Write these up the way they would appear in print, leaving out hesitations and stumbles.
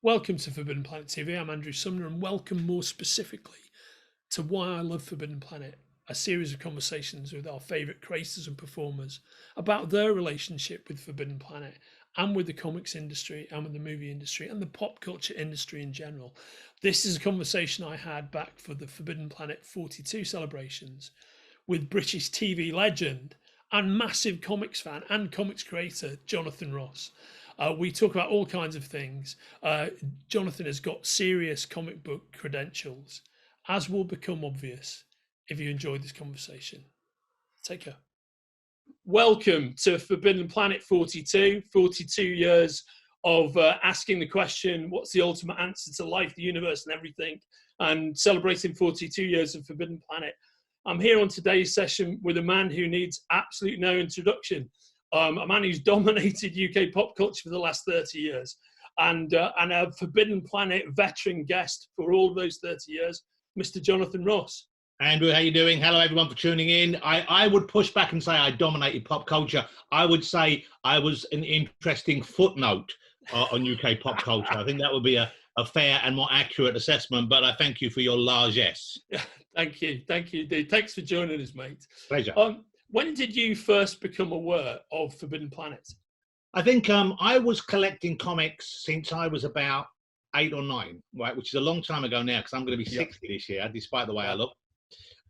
Welcome to Forbidden Planet TV. I'm Andrew Sumner, and welcome more specifically to Why I Love Forbidden Planet, a series of conversations with our favourite creators and performers about their relationship with Forbidden Planet and with the comics industry and with the movie industry and the pop culture industry in general. This is a conversation I had back for the Forbidden Planet 42 celebrations with British TV legend and massive comics fan and comics creator Jonathan Ross. We talk about all kinds of things. Jonathan has got serious comic book credentials, as will become obvious if you enjoyed this conversation. Take care. Welcome to Forbidden Planet 42, 42 years of asking the question, what's the ultimate answer to life, the universe and everything, and celebrating 42 years of Forbidden Planet. I'm here on today's session with a man who needs absolutely no introduction. A man who's dominated UK pop culture for the last 30 years and a Forbidden Planet veteran guest for all of those 30 years, Mr. Jonathan Ross. Andrew, how you doing? Hello, everyone, for tuning in. I would push back and say I dominated pop culture. I would say I was an interesting footnote on UK pop culture. I think that would be a fair and more accurate assessment, but I thank you for your largesse. Thank you, indeed. Thanks for joining us, mate. Pleasure. When did you first become aware of Forbidden Planet? I think I was collecting comics since I was about 8 or 9, right, which is a long time ago now because I'm going to be 60 this year, despite the way I look.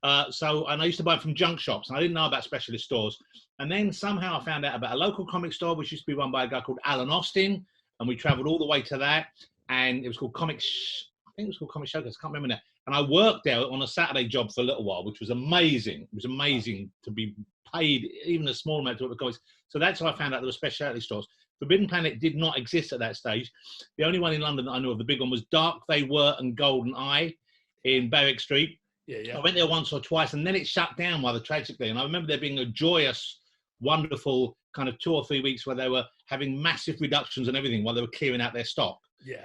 And I used to buy from junk shops, and I didn't know about specialist stores. And then somehow I found out about a local comic store, which used to be run by a guy called Alan Austin, and we travelled all the way to that, and it was called Comic Showcase, I can't remember now. And I worked there on a Saturday job for a little while, which was amazing. It was amazing to be paid even a small amount to work with comics. So that's how I found out there were specialty stores. Forbidden Planet did not exist at that stage. The only one in London that I knew of, the big one, was Dark They Were and Golden Eye in Berwick Street. I went there once or twice, and then it shut down rather tragically. And I remember there being a joyous, wonderful kind of 2 or 3 weeks where they were having massive reductions and everything while they were clearing out their stock.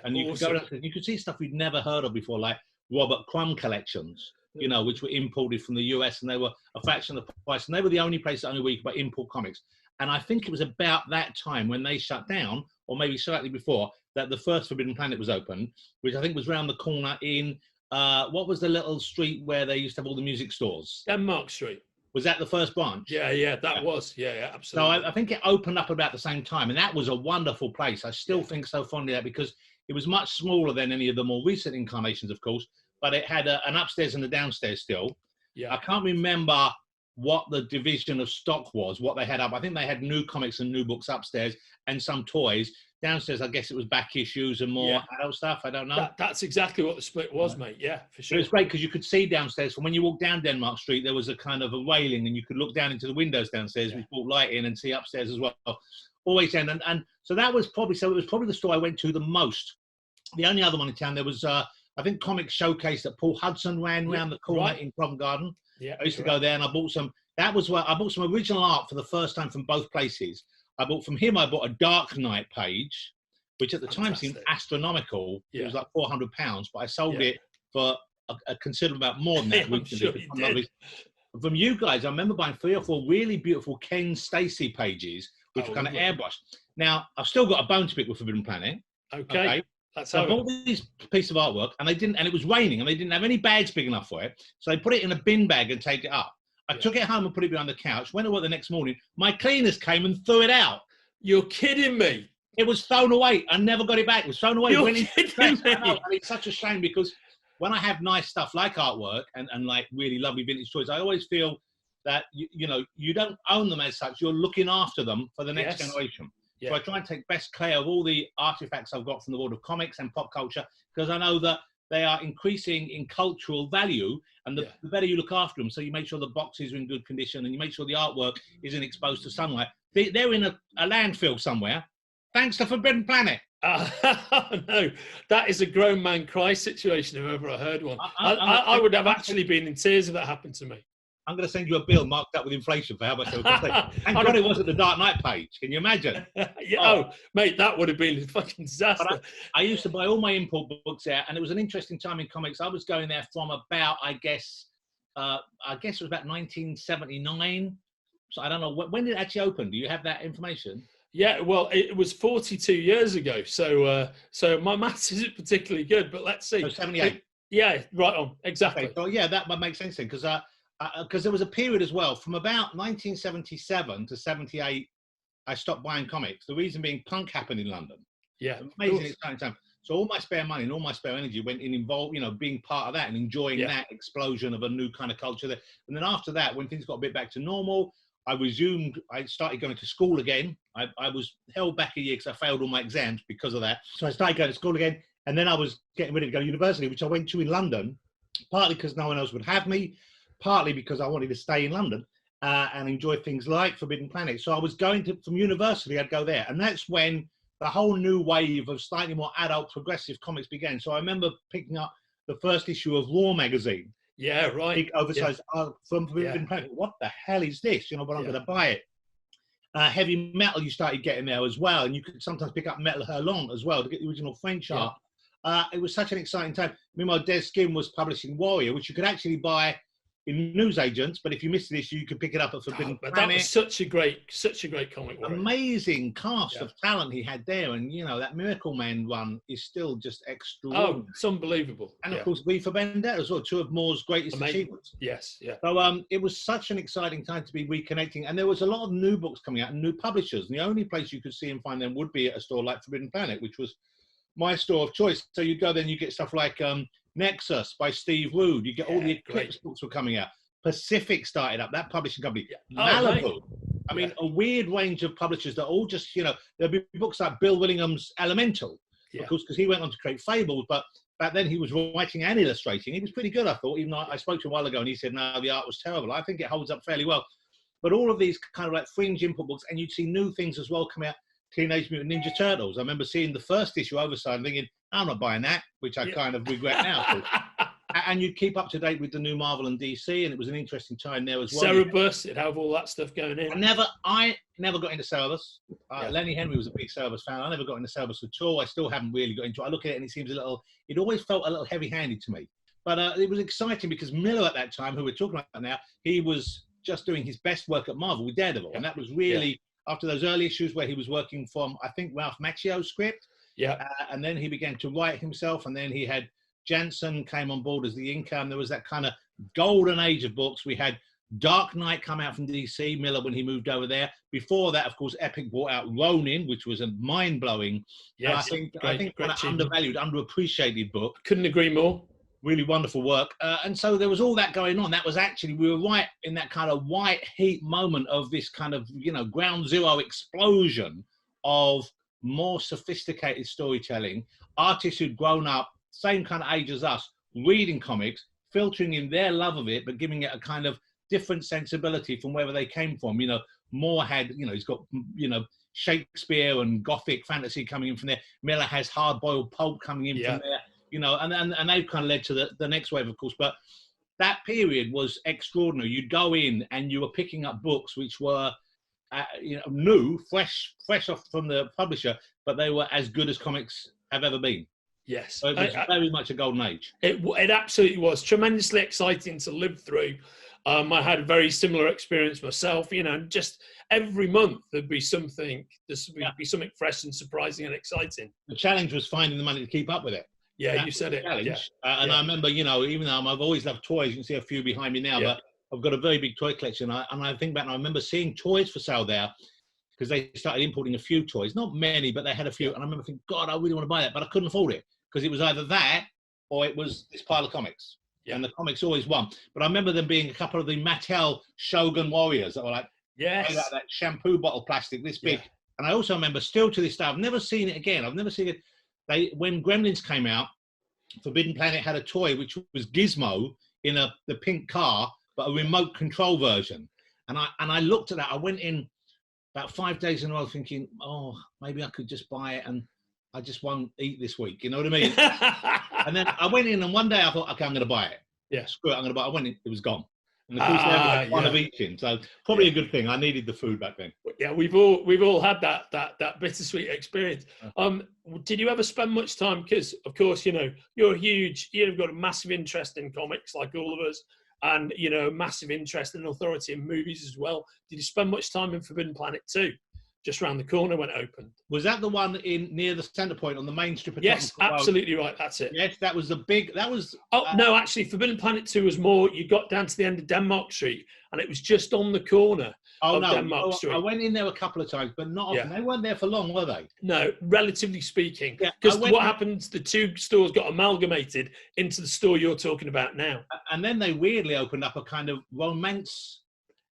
And you could go down, you could see stuff we'd never heard of before, like Robert Crumb collections, you know, which were imported from the US, and they were a fraction of the price. And they were the only place, the only week, but import comics. And I think it was about that time when they shut down, or maybe slightly before, that the first Forbidden Planet was open, which I think was round the corner in, what was the little street where they used to have all the music stores? Denmark Street. Was that the first branch? Yeah, that was. Yeah, absolutely. So I think it opened up about the same time, and that was a wonderful place. I still think so fondly of that because it was much smaller than any of the more recent incarnations, of course, but it had an upstairs and a downstairs still. I can't remember what the division of stock was, what they had up. I think they had new comics and new books upstairs and some toys. Downstairs, I guess it was back issues and more adult stuff. I don't know. That's exactly what the split was, mate. Yeah, for sure. But it was great because you could see downstairs. From when you walked down Denmark Street, there was a kind of a railing, and you could look down into the windows downstairs, which brought light in, and see upstairs as well. Always down. And so that was probably, it was probably the store I went to the most. The only other one in town, there was, I think, Comic Showcase that Paul Hudson ran round the corner in Covent Garden. I used to go there, and I bought some. That was where I bought some original art for the first time from both places. I bought a Dark Knight page, which at the time seemed astronomical. It was like £400, but I sold it for a considerable amount more than that. I'm sure you did. From you guys, I remember buying 3 or 4 really beautiful Ken Stacy pages, which were kind of airbrushed. Now, I've still got a bone to pick with Forbidden Planet. Okay. So I bought this piece of artwork, and it was raining, and they didn't have any bags big enough for it. So they put it in a bin bag and take it up. I took it home and put it behind the couch. Went to work the next morning. My cleaners came and threw it out. You're kidding me. It was thrown away. I never got it back. It was thrown away. You're kidding me. And it's such a shame because when I have nice stuff like artwork and like really lovely vintage toys, I always feel that, you know, you don't own them as such. You're looking after them for the next generation. So I try and take best care of all the artifacts I've got from the world of comics and pop culture, because I know that they are increasing in cultural value, and the better you look after them, so you make sure the boxes are in good condition and you make sure the artwork isn't exposed to sunlight. They're in a landfill somewhere, thanks to Forbidden Planet. No, that is a grown man cry situation, if ever I heard one. I would have actually been in tears if that happened to me. I'm going to send you a bill marked up with inflation for how much they were complete. Thank God it wasn't the Dark Knight page. Can you imagine? Mate, that would have been a fucking disaster. But I used to buy all my import books there, and it was an interesting time in comics. I was going there from about, I guess it was about 1979. So I don't know, when did it actually open? Do you have that information? Yeah, well, it was 42 years ago, so my maths isn't particularly good, but let's see. So 78. Yeah, right on, exactly. Okay, so yeah, that might make sense then, because there was a period as well from about 1977 to 78. I stopped buying comics. The reason being, punk happened in London. Yeah, Amazing exciting time. So all my spare money and all my spare energy went in involved, being part of that and enjoying that explosion of a new kind of culture there. And then after that, when things got a bit back to normal, I started going to school again. I was held back a year because I failed all my exams because of that. So I started going to school again. And then I was getting ready to go to university, which I went to in London, partly because no one else would have me, partly because I wanted to stay in London and enjoy things like Forbidden Planet. So I was from university, I'd go there. And that's when the whole new wave of slightly more adult progressive comics began. So I remember picking up the first issue of Raw magazine. Yeah, right. Big oversized from Forbidden Planet. What the hell is this? But I'm going to buy it. Heavy metal you started getting there as well. And you could sometimes pick up Metal Hurlant as well to get the original French art. It was such an exciting time. Meanwhile, Des Skin was publishing Warrior, which you could actually buy in newsagents, but if you missed the issue, you could pick it up at Forbidden Planet. That was such a great comic. Amazing cast of talent he had there, and that Miracle Man one is still just extraordinary. Oh, it's unbelievable. And of course, V for Vendetta as well, two of Moore's greatest achievements. Yes, yeah. So it was such an exciting time to be reconnecting, and there was a lot of new books coming out and new publishers. And the only place you could see and find them would be at a store like Forbidden Planet, which was my store of choice. So you go there and you get stuff like Nexus by Steve Rood. You get all the Eclipse books were coming out. Pacific started up, that publishing company. Malibu. I mean, a weird range of publishers that all just, there'll be books like Bill Willingham's Elemental, of course, because he went on to create Fables, but back then he was writing and illustrating. He was pretty good, I thought, even though I spoke to him a while ago and he said, no, the art was terrible. I think it holds up fairly well. But all of these kind of like fringe input books, and you'd see new things as well come out. Teenage Mutant Ninja Turtles. I remember seeing the first issue oversized and thinking, I'm not buying that, which I kind of regret now. And you'd keep up to date with the new Marvel and DC, and it was an interesting time there as well. Cerebus, it'd have all that stuff going in. I never got into Cerebus. Lenny Henry was a big Cerebus fan. I never got into Cerebus at all. I still haven't really got into it. I look at it and it always felt a little heavy-handed to me. But it was exciting because Miller at that time, who we're talking about now, he was just doing his best work at Marvel with Daredevil. And that was really... after those early issues where he was working from, I think, Ralph Macchio's script. And then he began to write himself, and then he had Jansen came on board as the inker, and there was that kind of golden age of books. We had Dark Knight come out from DC, Miller, when he moved over there. Before that, of course, Epic brought out Ronin, which was a mind-blowing, I think undervalued, underappreciated book. Couldn't agree more. Really wonderful work. And so there was all that going on. That was actually, we were right in that kind of white heat moment of this kind of, ground zero explosion of more sophisticated storytelling. Artists who'd grown up, same kind of age as us, reading comics, filtering in their love of it, but giving it a kind of different sensibility from wherever they came from. Moore had, he's got, Shakespeare and Gothic fantasy coming in from there. Miller has hard-boiled pulp coming in from there. And they've kind of led to the next wave, of course. But that period was extraordinary. You'd go in and you were picking up books which were, new, fresh off from the publisher, but they were as good as comics have ever been. Yes. So it was very much a golden age. It absolutely was. Tremendously exciting to live through. I had a very similar experience myself, just every month there'd be something, be something fresh and surprising and exciting. The challenge was finding the money to keep up with it. Yeah, you said it. And I remember, even though I've always loved toys, you can see a few behind me now, but I've got a very big toy collection. And I think back and I remember seeing toys for sale there because they started importing a few toys, not many, but they had a few. And I remember thinking, God, I really want to buy that, but I couldn't afford it because it was either that or it was this pile of comics. And the comics always won. But I remember them being a couple of the Mattel Shogun Warriors that were like, made out of that shampoo bottle plastic this big. And I also remember, still to this day, I've never seen it again. I've never seen it. When Gremlins came out, Forbidden Planet had a toy which was Gizmo in the pink car, but a remote control version. And I looked at that. I went in about 5 days in a row thinking, oh, maybe I could just buy it and I just won't eat this week. You know what I mean? And then I went in and one day I thought, okay, I'm going to buy it. Yeah, screw it, I'm going to buy it. I went in, it was gone. And of course, there was one of each in. So probably a good thing. I needed the food back then. Yeah, we've all had that bittersweet experience. Did you ever spend much time? Because of course, you've got a massive interest in comics, like all of us, and massive interest and authority in movies as well. Did you spend much time in Forbidden Planet too? just round the corner when it opened. Was that the one in near the centre point on the main strip of Yes, Tottenham Court Road? absolutely right. That's it. Yes, that was the big. That was. Oh no, actually, Forbidden Planet 2 was more. You got down to the end of Denmark Street, and it was just on the corner of Denmark Street. I went in there a couple of times, but not often. Yeah. They weren't there for long, were they? No, relatively speaking. Yeah, Because what happened? The two stores got amalgamated into the store you're talking about now. And then they weirdly opened up a kind of romance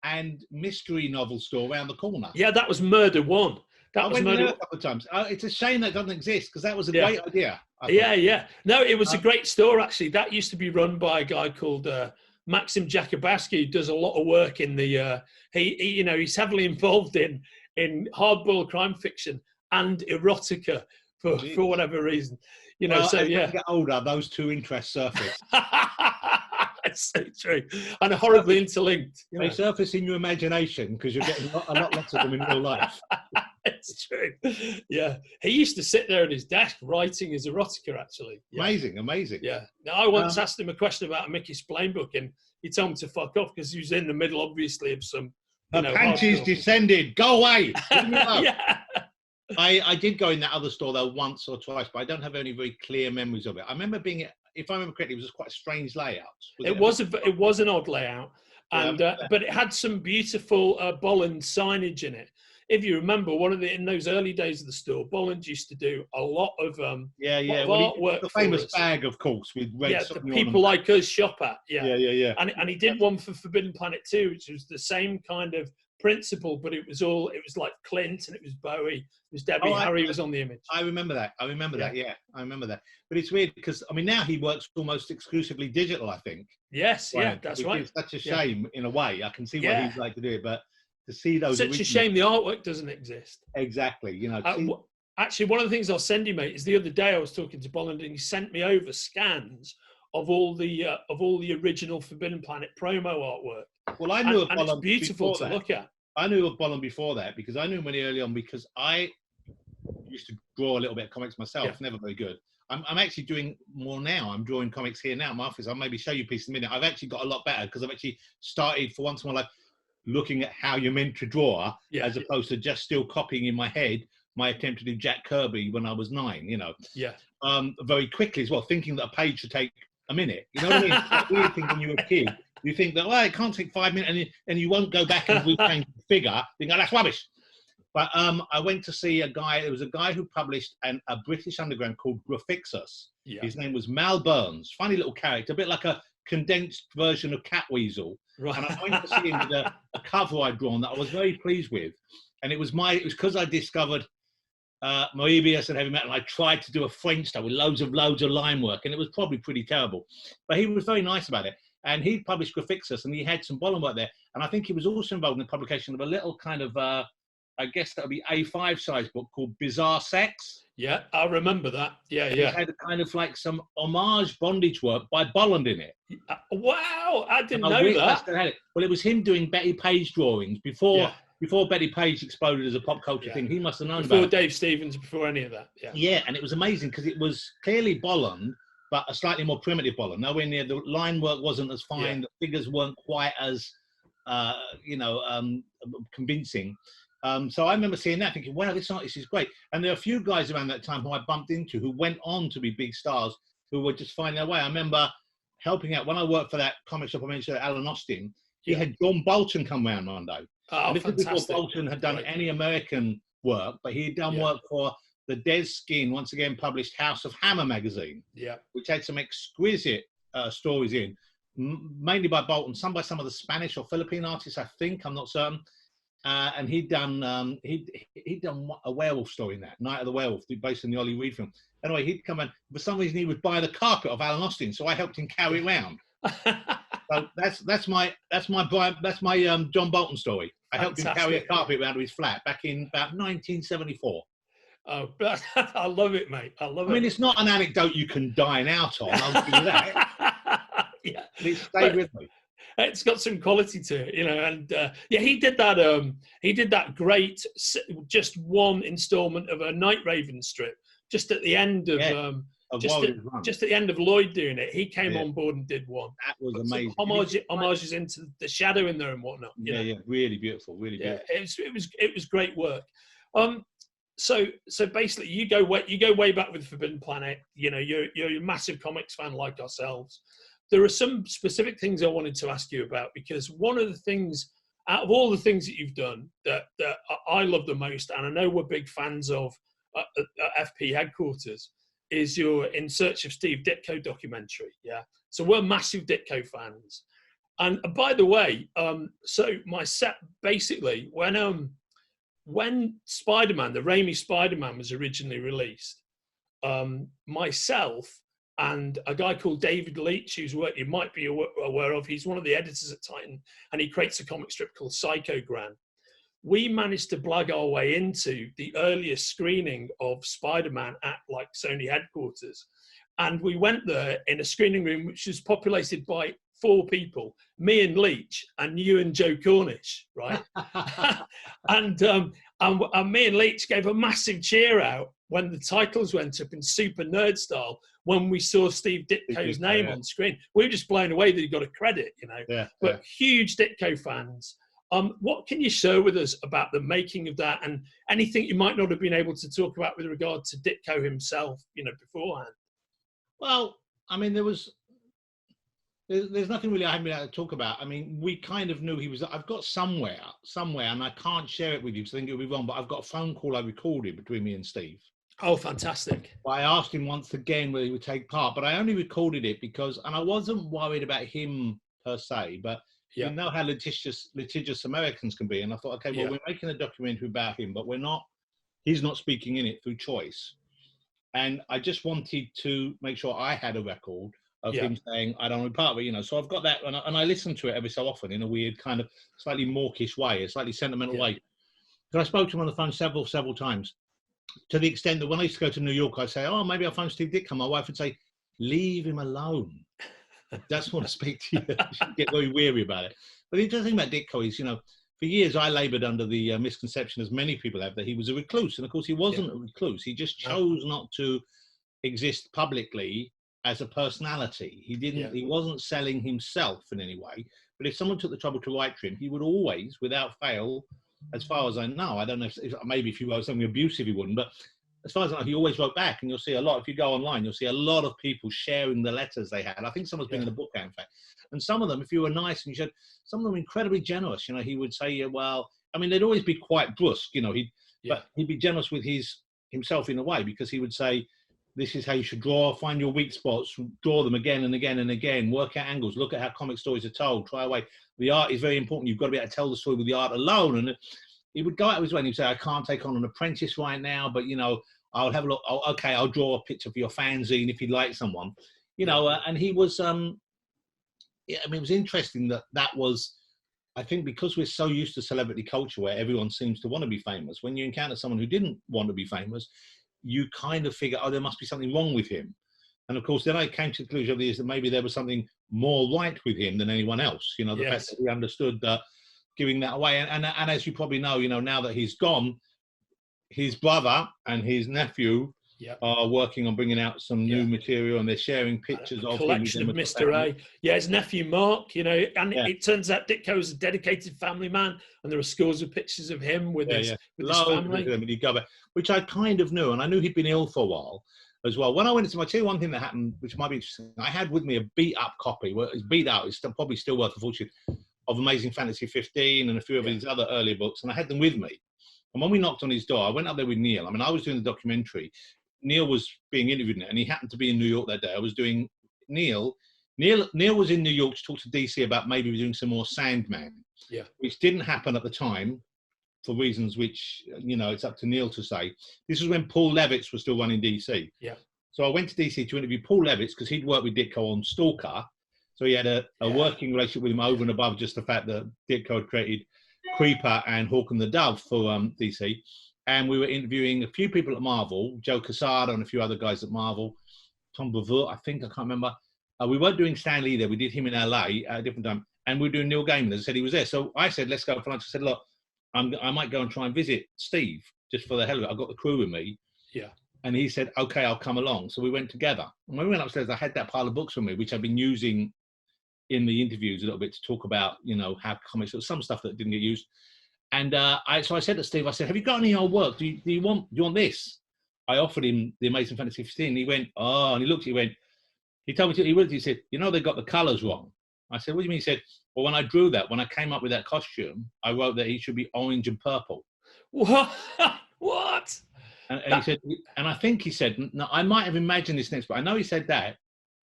and mystery novel store around the corner. Yeah, that was Murder One. I went there a couple of times. It's a shame that doesn't exist because that was a great idea. Yeah. No, it was a great store actually. That used to be run by a guy called Maxim Jakubaski, who does a lot of work in the. He's heavily involved in hardboiled crime fiction and erotica for whatever reason. As you get older, those two interests surface. That's so true, and horribly interlinked. They surface in your imagination because you're getting a lot less of them in real life. It's true. Yeah, he used to sit there at his desk writing his erotica. Actually, Amazing. Yeah. Now I once asked him a question about a Mickey Spillane book, and he told me to fuck off because he was in the middle, obviously, of some. The panties descended. Go away. Yeah. I did go in that other store though once or twice, but I don't have any very clear memories of it. I remember being, if I remember correctly, it was quite a strange layout. It was an odd layout, and but it had some beautiful Bolland signage in it. If you remember, in those early days of the store, Bolland used to do a lot of artwork. The famous bag, of course, with red. The people like us shop at. Yeah. And he did one for Forbidden Planet 2, which was the same kind of principle, but it was like Clint and it was Bowie, it was Debbie Harry was on the image. I remember that. I remember that. But it's weird because now he works almost exclusively digital, I think. Yes, that's right. It's such a shame in a way. I can see why he'd like to do it, but to see those. Such a shame the artwork doesn't exist. Exactly. Actually, one of the things I'll send you, mate, is the other day I was talking to Bolland and he sent me over scans of all the original Forbidden Planet promo artwork. Well, I knew of Bolland. It's beautiful to look at. I knew of Bolland before that because I knew him really early on because I used to draw a little bit of comics myself. Never very good. I'm actually doing more now. I'm drawing comics here now in my office. I'll maybe show you a piece in a minute. I've actually got a lot better because I've actually started for once in my life looking at how you're meant to draw as opposed to just still copying in my head my attempt to do Jack Kirby when I was 9, very quickly as well, thinking that a page should take a minute. You know what I mean? It's that weird thing when you're a kid. You think that, it can't take 5 minutes and you won't go back and rechange the figure. You go, that's rubbish. But I went to see a guy. There was a guy who published a British underground called Grafixus. Yeah. His name was Mal Burns. Funny little character, a bit like a condensed version of Catweasel. Right. And I went to see him with a cover I'd drawn that I was very pleased with. And it was because I discovered Moebius and heavy metal. I tried to do a French stuff with loads of line work, and it was probably pretty terrible. But he was very nice about it. And he published Grafixus, and he had some Bolland work there. And I think he was also involved in the publication of a little kind of, I guess that would be A5 size book called Bizarre Sex. Yeah, I remember that. Yeah. It had kind of like some homage bondage work by Bolland in it. Wow, I didn't know that. Well, it was him doing Betty Page drawings before Betty Page exploded as a pop culture thing. He must have known before about Dave Stevens, before any of that. Yeah, and it was amazing because it was clearly Bolland, but a slightly more primitive Bolland. Nowhere near the line work wasn't as fine. The figures weren't quite as, convincing. So I remember seeing that, thinking, wow, this artist is great. And there are a few guys around that time who I bumped into who went on to be big stars, who were just finding their way. I remember helping out when I worked for that comic shop I mentioned, Alan Austin. He had John Bolton come round one day. Oh, this was before Bolton had done any American work, but he had done work for the Des Skin, once again published House of Hammer magazine, which had some exquisite stories in, mainly by Bolton, some by some of the Spanish or Philippine artists, I think, I'm not certain. And he'd done a werewolf story in that, Night of the Werewolf, based on the Ollie Reed film. Anyway, he'd come and for some reason he would buy the carpet of Alan Austin, so I helped him carry it around. So that's my John Bolton story. I helped him carry a carpet around to his flat back in about 1974. Oh, I love it, mate. I mean, it's not an anecdote you can dine out on. I'll give you that. It stayed with me. It's got some quality to it, and he did that. He did that great, just one installment of a Night Raven strip, just at the end of just at the end of Lloyd doing it. He came on board and did one. That was amazing. Homages into the shadow in there and whatnot. Really beautiful, really beautiful. It was great work. So basically, you go way back with Forbidden Planet. You know, you're a massive comics fan like ourselves. There are some specific things I wanted to ask you about, because one of the things, out of all the things that you've done, that I love the most, and I know we're big fans of at FP headquarters, is your In Search of Steve Ditko documentary. Yeah, so we're massive Ditko fans. And by the way, so my set basically, when Spider-Man, the Raimi Spider-Man, was originally released, myself and a guy called David Leitch, whose work you might be aware of, he's one of the editors at Titan, and he creates a comic strip called Psychogram. We managed to blag our way into the earliest screening of Spider-Man at like Sony headquarters. And we went there in a screening room which was populated by 4 people, me and Leach and you and Joe Cornish, right? and me and Leach gave a massive cheer out when the titles went up in super nerd style when we saw Steve Ditko's name on screen. We were just blown away that he got a credit, you know. Yeah, but huge Ditko fans. What can you share with us about the making of that, and anything you might not have been able to talk about with regard to Ditko himself, you know, beforehand? Well, I mean, there's nothing really I haven't been able to talk about. I mean, we kind of knew he was. I've got somewhere, and I can't share it with you because I think it'll be wrong. But I've got a phone call I recorded between me and Steve. Oh, fantastic! I asked him once again whether he would take part, but I only recorded it because, and I wasn't worried about him per se, but you know how litigious Americans can be, and I thought, okay, well, we're making a documentary about him, but he's not speaking in it through choice, and I just wanted to make sure I had a record of him saying, I don't want to be part of it, you know. So I've got that, and I listen to it every so often in a weird kind of slightly mawkish way, a slightly sentimental way. Because I spoke to him on the phone several times, to the extent that when I used to go to New York, I'd say, oh, maybe I'll phone Steve Ditko. My wife would say, leave him alone. That's want to speak to you. She'd get very weary about it. But the interesting thing about Ditko is, you know, for years I laboured under the misconception, as many people have, that he was a recluse. And of course, he wasn't a recluse. He just chose not to exist publicly as a personality. He wasn't selling himself in any way. But if someone took the trouble to write for him, he would always, without fail, as far as I know, I don't know if maybe if you wrote something abusive, he wouldn't, but as far as I know, he always wrote back. And you'll see a lot, if you go online, you'll see a lot of people sharing the letters they had. I think someone's bringing a book out, in fact. And some of them, if you were nice and you said, some of them were incredibly generous. You know, he would say, well, I mean, they'd always be quite brusque, you know, but he'd be generous with himself in a way, because he would say, this is how you should draw, find your weak spots, draw them again and again and again, work out angles, look at how comic stories are told, try away. The art is very important. You've got to be able to tell the story with the art alone. And he would go out of his way and he'd say, I can't take on an apprentice right now, but, you know, I'll have a look. Okay, I'll draw a picture for your fanzine if you'd like someone. You know, and he was, I mean, it was interesting that was, I think because we're so used to celebrity culture where everyone seems to want to be famous, when you encounter someone who didn't want to be famous, you kind of figure, oh, there must be something wrong with him. And of course, then I came to the conclusion of this, that maybe there was something more right with him than anyone else. You know, the fact that he understood giving that away. And as you probably know, you know, now that he's gone, his brother and his nephew are working on bringing out some new material, and they're sharing pictures of collection of Mr. A. Yeah, his nephew Mark, you know, and it turns out Ditko is a dedicated family man, and there are scores of pictures of him with his family. Which I kind of knew, and I knew he'd been ill for a while as well. When I went into, I'll tell you one thing that happened, which might be interesting. I had with me a beat-up copy. Well, it's beat out. It's probably still worth a fortune, of Amazing Fantasy 15 and a few of his other earlier books, and I had them with me. And when we knocked on his door, I went up there with Neil. I mean, I was doing the documentary. Neil was being interviewed in it, and he happened to be in New York that day. I was doing Neil was in New York to talk to DC about maybe doing some more Sandman, which didn't happen at the time for reasons which, you know, it's up to Neil to say. This was when Paul Levitz was still running DC. So I went to DC to interview Paul Levitz because he'd worked with Ditko on Stalker. So he had a working relationship with him over and above just the fact that Ditko had created Creeper and Hawk and the Dove for DC. And we were interviewing a few people at Marvel, Joe Quesada and a few other guys at Marvel, Tom Brevoort, I think, I can't remember. We weren't doing Stan Lee there. We did him in LA at a different time. And we were doing Neil Gaiman. As I said, he was there. So I said, let's go for lunch. I said, look, I might go and try and visit Steve just for the hell of it. I've got the crew with me. And he said, okay, I'll come along. So we went together. And when we went upstairs, I had that pile of books with me, which I've been using in the interviews a little bit to talk about, you know, how comics, some stuff that didn't get used. And so I said to Steve, I said, have you got any old work? Do you want this? I offered him the Amazing Fantasy 15. He went, oh, and he looked, he told me, he said, they got the colors wrong. I said, what do you mean? He said, well, when I drew that, when I came up with that costume, I wrote that he should be orange and purple. What? What? And he said, and I think he said, no, I might have imagined this next, but I know he said that.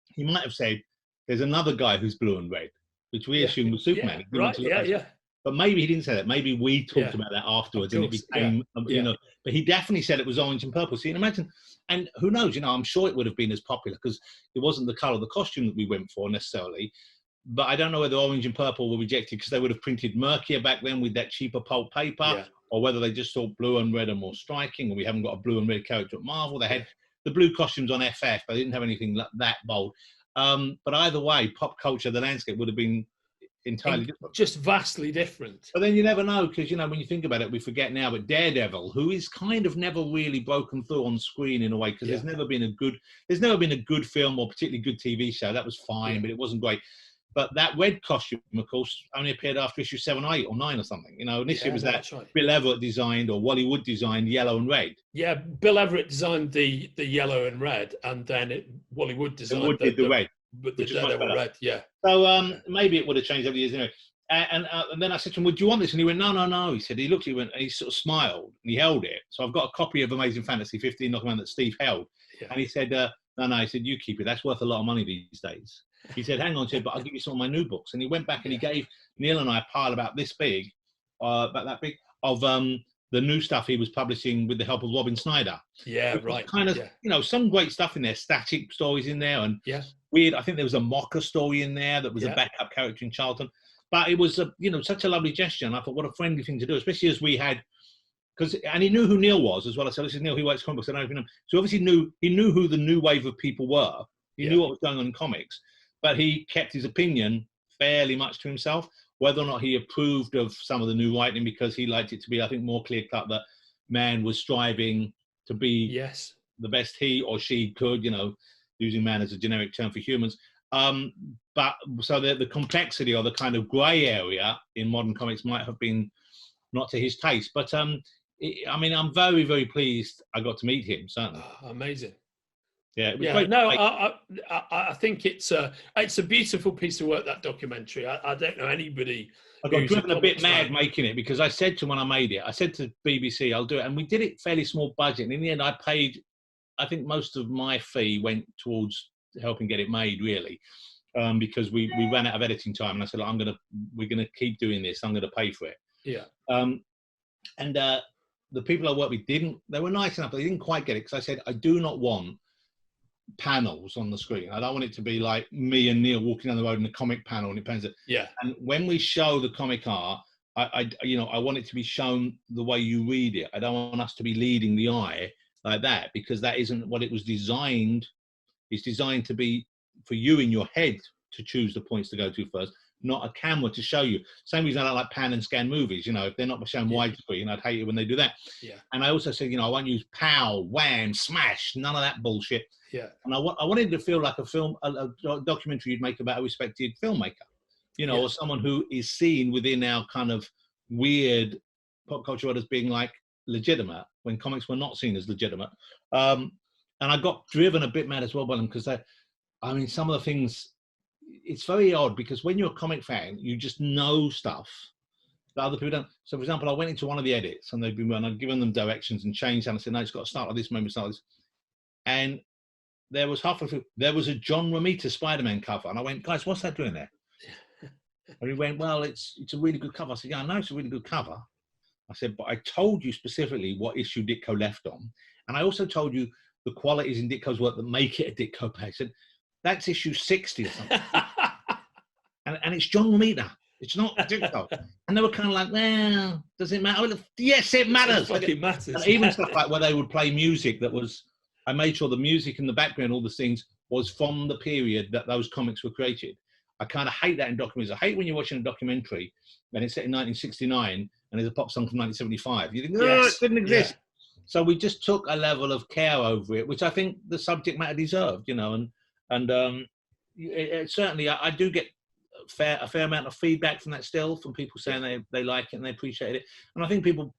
He might have said, there's another guy who's blue and red, which we assumed was Superman. Yeah, right, yeah. But maybe he didn't say that. Maybe we talked about that afterwards, and it became, But he definitely said it was orange and purple. So you can imagine, and who knows? I'm sure it would have been as popular because it wasn't the color of the costume that we went for necessarily. But I don't know whether orange and purple were rejected because they would have printed murkier back then with that cheaper pulp paper, or whether they just thought blue and red are more striking, and we haven't got a blue and red character at Marvel. They had the blue costumes on FF, but they didn't have anything that bold. But either way, pop culture, the landscape would have been entirely different. Just vastly different. But then you never know, because when you think about it, we forget now, but Daredevil, who is kind of never really broken through on screen in a way, because there's never been a good film or particularly good TV show. That was fine, but it wasn't great. But that red costume, of course, only appeared after issue 7 or 8 or 9 or something. Initially it was that Bill Everett designed, or Wally Wood designed, yellow and red. Yeah, Bill Everett designed the yellow and red, and then Wally Wood designed the red. But the Daredevil red, So maybe it would have changed over the years anyway. And then I said to him, would you want this? And he went, no. He said, he looked, and he sort of smiled, and he held it. So I've got a copy of Amazing Fantasy 15 document that Steve held. Yeah. And he said, no, he said, you keep it. That's worth a lot of money these days. He said, hang on, but I'll give you some of my new books. And he went back and he gave Neil and I a pile about this big, of the new stuff he was publishing with the help of Robin Snyder. Yeah, right. Kind of, some great stuff in there, static stories in there, and weird. I think there was a Mocker story in there that was a backup character in Charlton. But it was, such a lovely gesture. And I thought, what a friendly thing to do, especially as we had, and he knew who Neil was as well. I said, this is Neil, he writes comic books. I don't even know. So obviously he knew who the new wave of people were. He knew what was going on in comics. But he kept his opinion fairly much to himself. Whether or not he approved of some of the new writing, because he liked it to be, I think, more clear-cut that man was striving to be the best he or she could, using man as a generic term for humans. But so the complexity or the kind of grey area in modern comics might have been not to his taste. But, I'm very, very pleased I got to meet him, certainly. Oh, amazing. Yeah, no, I think it's a beautiful piece of work, that documentary. I don't know anybody. I got driven a bit mad making it, because I said to when I made it, I said to BBC, I'll do it, and we did it fairly small budget. And in the end, I think most of my fee went towards helping get it made, really, because we ran out of editing time, and I said, look, we're gonna keep doing this. I'm gonna pay for it. Yeah. And the people I worked with they were nice enough, but they didn't quite get it, because I said, I do not want panels on the screen. I don't want it to be like me and Neil walking down the road in a comic panel and it pans it. Yeah. And when we show the comic art, I want it to be shown the way you read it. I don't want us to be leading the eye like that, because that isn't what it was designed. It's designed to be for you in your head to choose the points to go to first, not a camera to show you. Same reason I don't like pan and scan movies. If they're not shown widescreen, I'd hate it when they do that. Yeah. And I also said, I won't use pow, wham, smash, none of that bullshit. Yeah. And I wanted it to feel like a documentary you'd make about a respected filmmaker, or someone who is seen within our kind of weird pop culture world as being like legitimate, when comics were not seen as legitimate. And I got driven a bit mad as well by them, because some of the things, it's very odd, because when you're a comic fan, you just know stuff that other people don't. So, for example, I went into one of the edits, and I'd given them directions and changed, and I said, no, it's got to start like this, maybe start like this. And there was a John Romita Spider-Man cover, and I went, guys, what's that doing there? And he went, well, it's a really good cover. I said, yeah, I know it's a really good cover. I said, but I told you specifically what issue Ditko left on, and I also told you the qualities in Ditko's work that make it a Ditko page. I said, that's issue 60 or something. and it's John Romita. It's not Ditko. And they were kind of like, well, does it matter? Well, yes, it matters. It matters. And even stuff like where they would play music that was, I made sure the music in the background, all the scenes, was from the period that those comics were created. I kind of hate that in documentaries. I hate when you're watching a documentary and it's set in 1969 and there's a pop song from 1975. You think, it didn't exist. Yeah. So we just took a level of care over it, which I think the subject matter deserved, and certainly I do get a fair amount of feedback from that still, from people saying they like it and they appreciate it. And I think people,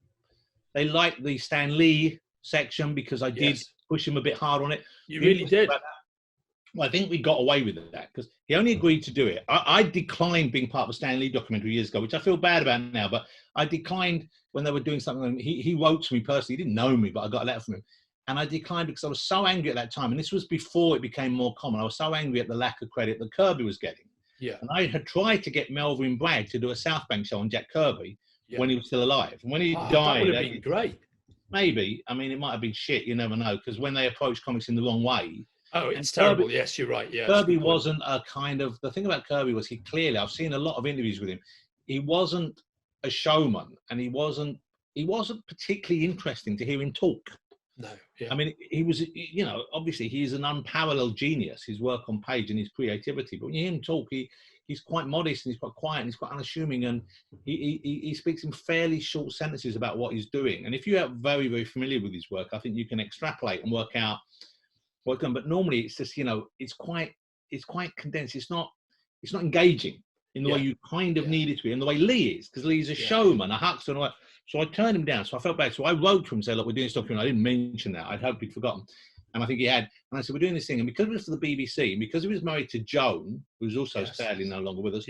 they like the Stan Lee section because I did push him a bit hard on it. You really did. Well, I think we got away with that because he only agreed to do it. I declined being part of a Stan Lee documentary years ago, which I feel bad about now, but I declined when they were doing something. He wrote to me personally. He didn't know me, but I got a letter from him. And I declined because I was so angry at that time. And this was before it became more common. I was so angry at the lack of credit that Kirby was getting. Yeah. And I had tried to get Melvin Bragg to do a South Bank show on Jack Kirby when he was still alive. And when he died... That would have been great. Maybe. I mean, it might have been shit. You never know. Because when they approach comics in the wrong way... Oh, it's terrible. Yes, you're right. Yeah. Kirby wasn't a kind of... The thing about Kirby was he clearly... I've seen a lot of interviews with him. He wasn't a showman. And he wasn't particularly interesting to hear him talk. No. Yeah. I mean, he was, you know, obviously he's an unparalleled genius, his work on page and his creativity. But when you hear him talk, he's quite modest and he's quite quiet and he's quite unassuming. And he speaks in fairly short sentences about what he's doing. And if you are very, very familiar with his work, I think you can extrapolate and work out what's going on. But normally it's just, you know, it's quite condensed. It's not engaging in the way you kind of need it to be, and the way Lee is, because Lee's a showman, a huckster, and all that. So I turned him down. So I felt bad. So I wrote to him and said, look, we're doing this documentary. I didn't mention that. I'd hoped he'd forgotten. And I think he had. And I said, we're doing this thing. And because it was for the BBC, and because he was married to Joan, who was also sadly no longer with us,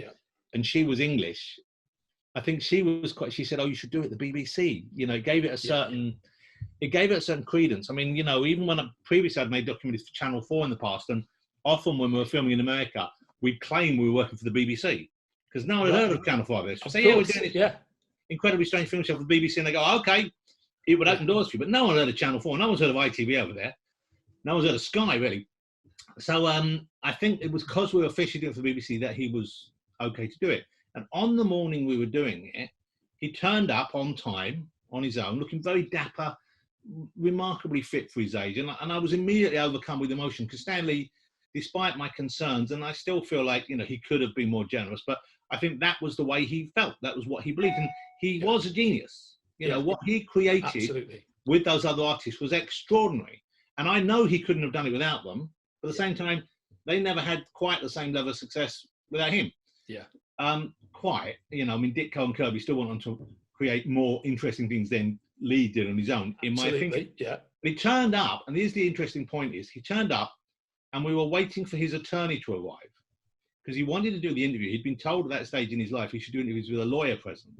and she was English, I think she said, oh, you should do it at the BBC. You know, it gave it a certain, credence. I mean, you know, even when previously I'd made documentaries for Channel 4 in the past, and often when we were filming in America, we'd claim we were working for the BBC. Because no one had heard of Channel 4 this. So we're doing it. Incredibly Strange Film Show for the BBC, and they go, okay, it would open doors for you. But no one heard of Channel 4. No one's heard of ITV over there. No one's heard of Sky, really. So I think it was because we were officially doing it for the BBC that he was okay to do it. And on the morning we were doing it, he turned up on time, on his own, looking very dapper, remarkably fit for his age. And I was immediately overcome with emotion because Stanley, despite my concerns, and I still feel like, you know, he could have been more generous, but I think that was the way he felt. That was what he believed. And he was a genius. You know, what he created with those other artists was extraordinary. And I know he couldn't have done it without them. But at the same time, they never had quite the same level of success without him. Yeah. Quite. You know, I mean, Ditko and Kirby still went on to create more interesting things than Lee did on his own, in my opinion. Yeah. But he turned up, and here's the interesting point is, he turned up, and we were waiting for his attorney to arrive. Because he wanted to do the interview. He'd been told at that stage in his life he should do interviews with a lawyer present.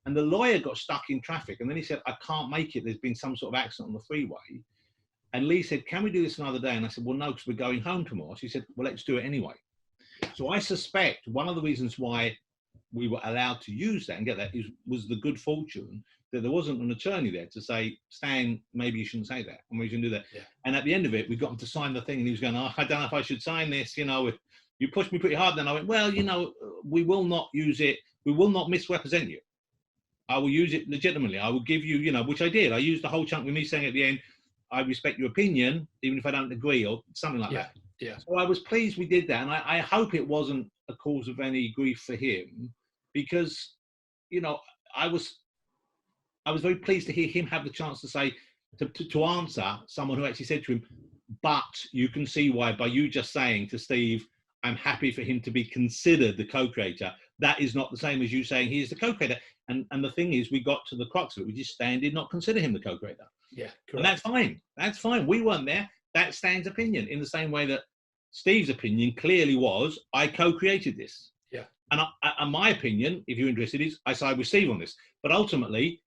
And the lawyer got stuck in traffic. And then he said, I can't make it. There's been some sort of accident on the freeway. And Lee said, can we do this another day? And I said, well, no, because we're going home tomorrow. She said, well, let's do it anyway. So I suspect one of the reasons why we were allowed to use that and get that was the good fortune that there wasn't an attorney there to say, Stan, maybe you shouldn't say that. And we shouldn't do that. Yeah. And at the end of it, we got him to sign the thing. And he was going, oh, I don't know if I should sign this, you know. You pushed me pretty hard. Then I went, well, you know, we will not use it. We will not misrepresent you. I will use it legitimately. I will give you, you know, which I did. I used the whole chunk with me saying at the end, I respect your opinion, even if I don't agree or something like that. Yeah. So I was pleased we did that. And I hope it wasn't a cause of any grief for him because, you know, I was very pleased to hear him have the chance to say, to answer someone who actually said to him, but you can see why by you just saying to Steve, I'm happy for him to be considered the co-creator. That is not the same as you saying he is the co-creator. And the thing is, we got to the crux of it, which is Stan did not consider him the co-creator. Yeah, correct. And that's fine. That's fine. We weren't there. That's Stan's opinion, in the same way that Steve's opinion clearly was, I co-created this. Yeah. And my opinion, if you're interested, is I side with Steve on this. But ultimately,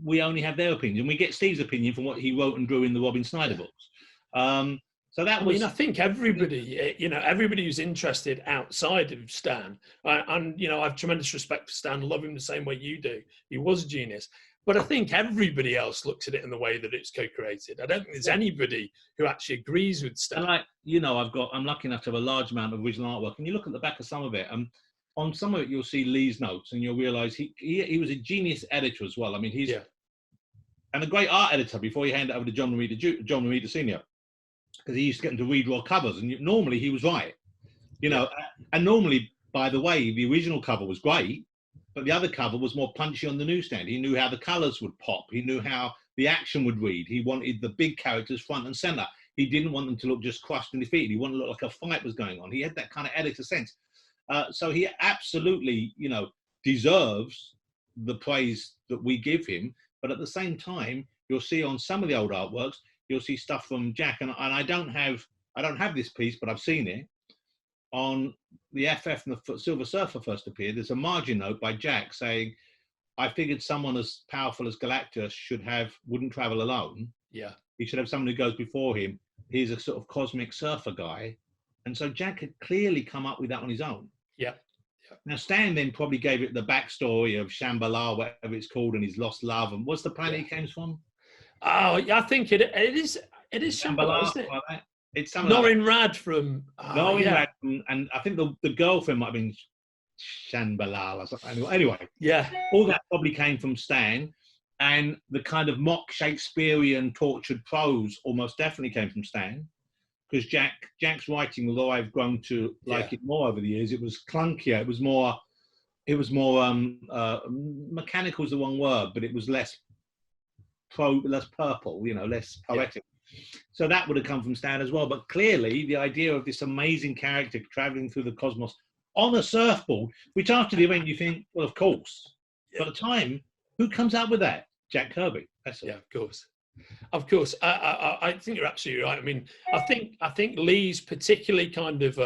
we only have their opinion. We get Steve's opinion from what he wrote and drew in the Robin Snyder books. So that was. I mean, I think everybody, you know, everybody who's interested outside of Stan, and you know, I have tremendous respect for Stan, love him the same way you do. He was a genius, but I think everybody else looks at it in the way that it's co-created. I don't think there's anybody who actually agrees with Stan. And you know, I'm lucky enough to have a large amount of original artwork, and you look at the back of some of it, and on some of it you'll see Lee's notes, and you'll realise he was a genius editor as well. I mean, he's and a great art editor before he handed it over to John Romita Senior. Because he used to get him to redraw covers, and normally he was right, you know. And normally, by the way, the original cover was great, but the other cover was more punchy on the newsstand. He knew how the colours would pop. He knew how the action would read. He wanted the big characters front and centre. He didn't want them to look just crushed and defeated. He wanted to look like a fight was going on. He had that kind of editor sense. So he absolutely, deserves the praise that we give him. But at the same time, you'll see on some of the old artworks, you'll see stuff from Jack, and I don't have this piece, but I've seen it on the FF and the Silver Surfer first appeared. There's a margin note by Jack saying, "I figured someone as powerful as Galactus wouldn't travel alone. Yeah, he should have someone who goes before him. He's a sort of cosmic surfer guy." And so Jack had clearly come up with that on his own. Yeah. Now Stan then probably gave it the backstory of Shambhala, whatever it's called, and his lost love. And what's the planet he came from? Oh, yeah, I think it is Shambhala, isn't it? Like it's something Norin Rad from Rad, and I think the girlfriend might have been Shambhala or something. Anyway, yeah, all that probably came from Stan, and the kind of mock Shakespearean tortured prose almost definitely came from Stan. Because Jack's writing, although I've grown to like it more over the years, it was clunkier. It was more mechanical is the wrong word, but it was less purple, less poetic. Yeah. So that would have come from Stan as well. But clearly, the idea of this amazing character traveling through the cosmos on a surfboard, which after the event you think, well, of course. Yeah. But at the time, who comes up with that? Jack Kirby. That's all. Yeah, of course. Of course, I think you're absolutely right. I mean, I think Lee's particularly kind of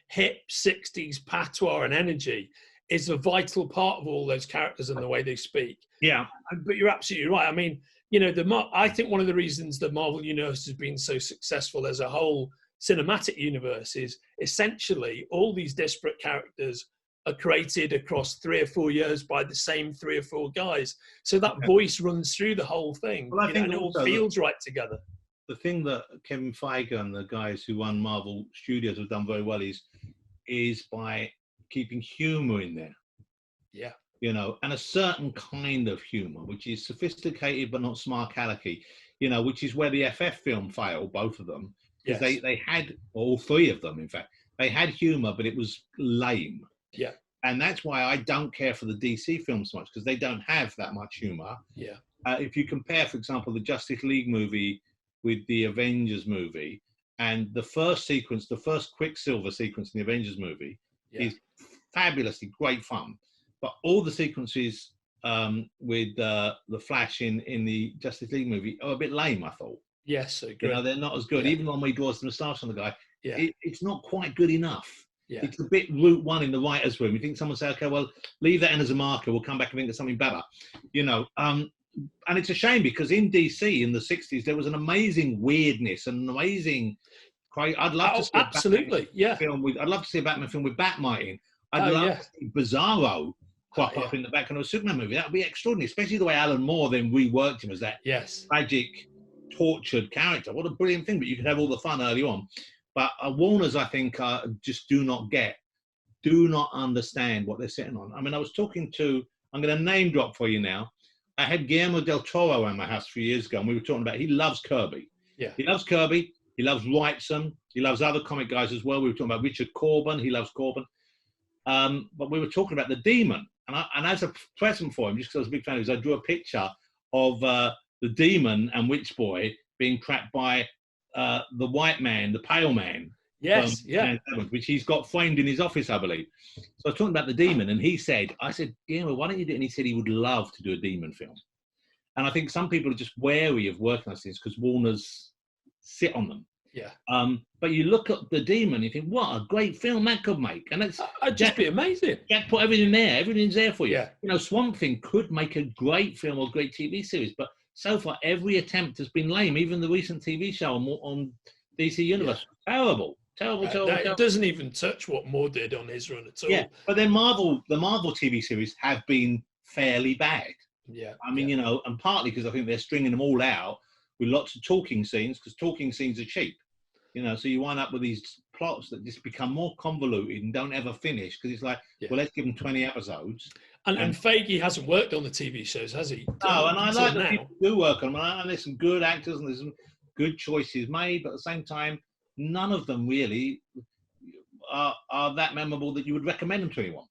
hip 60s patois and energy is a vital part of all those characters and the way they speak. Yeah, but you're absolutely right. I mean, I think one of the reasons the Marvel Universe has been so successful as a whole cinematic universe is essentially all these disparate characters are created across 3 or 4 years by the same 3 or 4 guys. So that voice runs through the whole thing. Well, I think it all feels right together. The thing that Kevin Feige and the guys who run Marvel Studios have done very well is by keeping humor in there. Yeah. And a certain kind of humor, which is sophisticated but not smart alecky, which is where the FF film failed, both of them. Because they had, all 3 of them, in fact, they had humor, but it was lame. Yeah. And that's why I don't care for the DC films so much, because they don't have that much humor. Yeah. If you compare, for example, the Justice League movie with the Avengers movie, and the first Quicksilver sequence in the Avengers movie is fabulously great fun. But all the sequences with the Flash in the Justice League movie are a bit lame, I thought. Yes, I agree. They're not as good. Even when he draws the moustache on the guy, it's not quite good enough. Yeah. It's a bit route one in the writer's room. You think someone say, okay, well, leave that in as a marker. We'll come back and think of something better. And it's a shame because in DC in the 60s, there was an amazing weirdness and an amazing... I'd love to see I'd love to see a Batman film with Batmite in. I'd love to see Bizarro crop up in the back of a Superman movie. That would be extraordinary, especially the way Alan Moore then reworked him as that tragic, tortured character. What a brilliant thing, but you could have all the fun early on. But Warners, I think, just do not understand what they're sitting on. I mean, I'm going to name drop for you now. I had Guillermo del Toro around my house a few years ago, and we were talking about, he loves Kirby. Yeah. He loves Kirby. He loves Wrightson. He loves other comic guys as well. We were talking about Richard Corben. He loves Corben. But we were talking about the Demon. And as a present for him, just because I was a big fan of his, I drew a picture of the Demon and Witch Boy being trapped by the white man, the pale man. Yes, which he's got framed in his office, I believe. So I was talking about the Demon, and I said, why don't you do it? And he said he would love to do a Demon film. And I think some people are just wary of working on things because Warner's sit on them. Yeah. But you look at the Demon, you think, what a great film that could make. And it's just be amazing. Jack put everything there. Everything's there for you. Yeah. Swamp Thing could make a great film or great TV series, but so far every attempt has been lame. Even the recent TV show on DC Universe, terrible. It doesn't even touch what Moore did on his run at all. Yeah, but then the Marvel TV series have been fairly bad. Yeah. I mean, and partly because I think they're stringing them all out with lots of talking scenes, because talking scenes are cheap. So you wind up with these plots that just become more convoluted and don't ever finish, because it's like, well, let's give them 20 episodes. And Feige hasn't worked on the TV shows, has he? No, and I like that people do work on them. And there's some good actors and there's some good choices made, but at the same time, none of them really are that memorable that you would recommend them to anyone.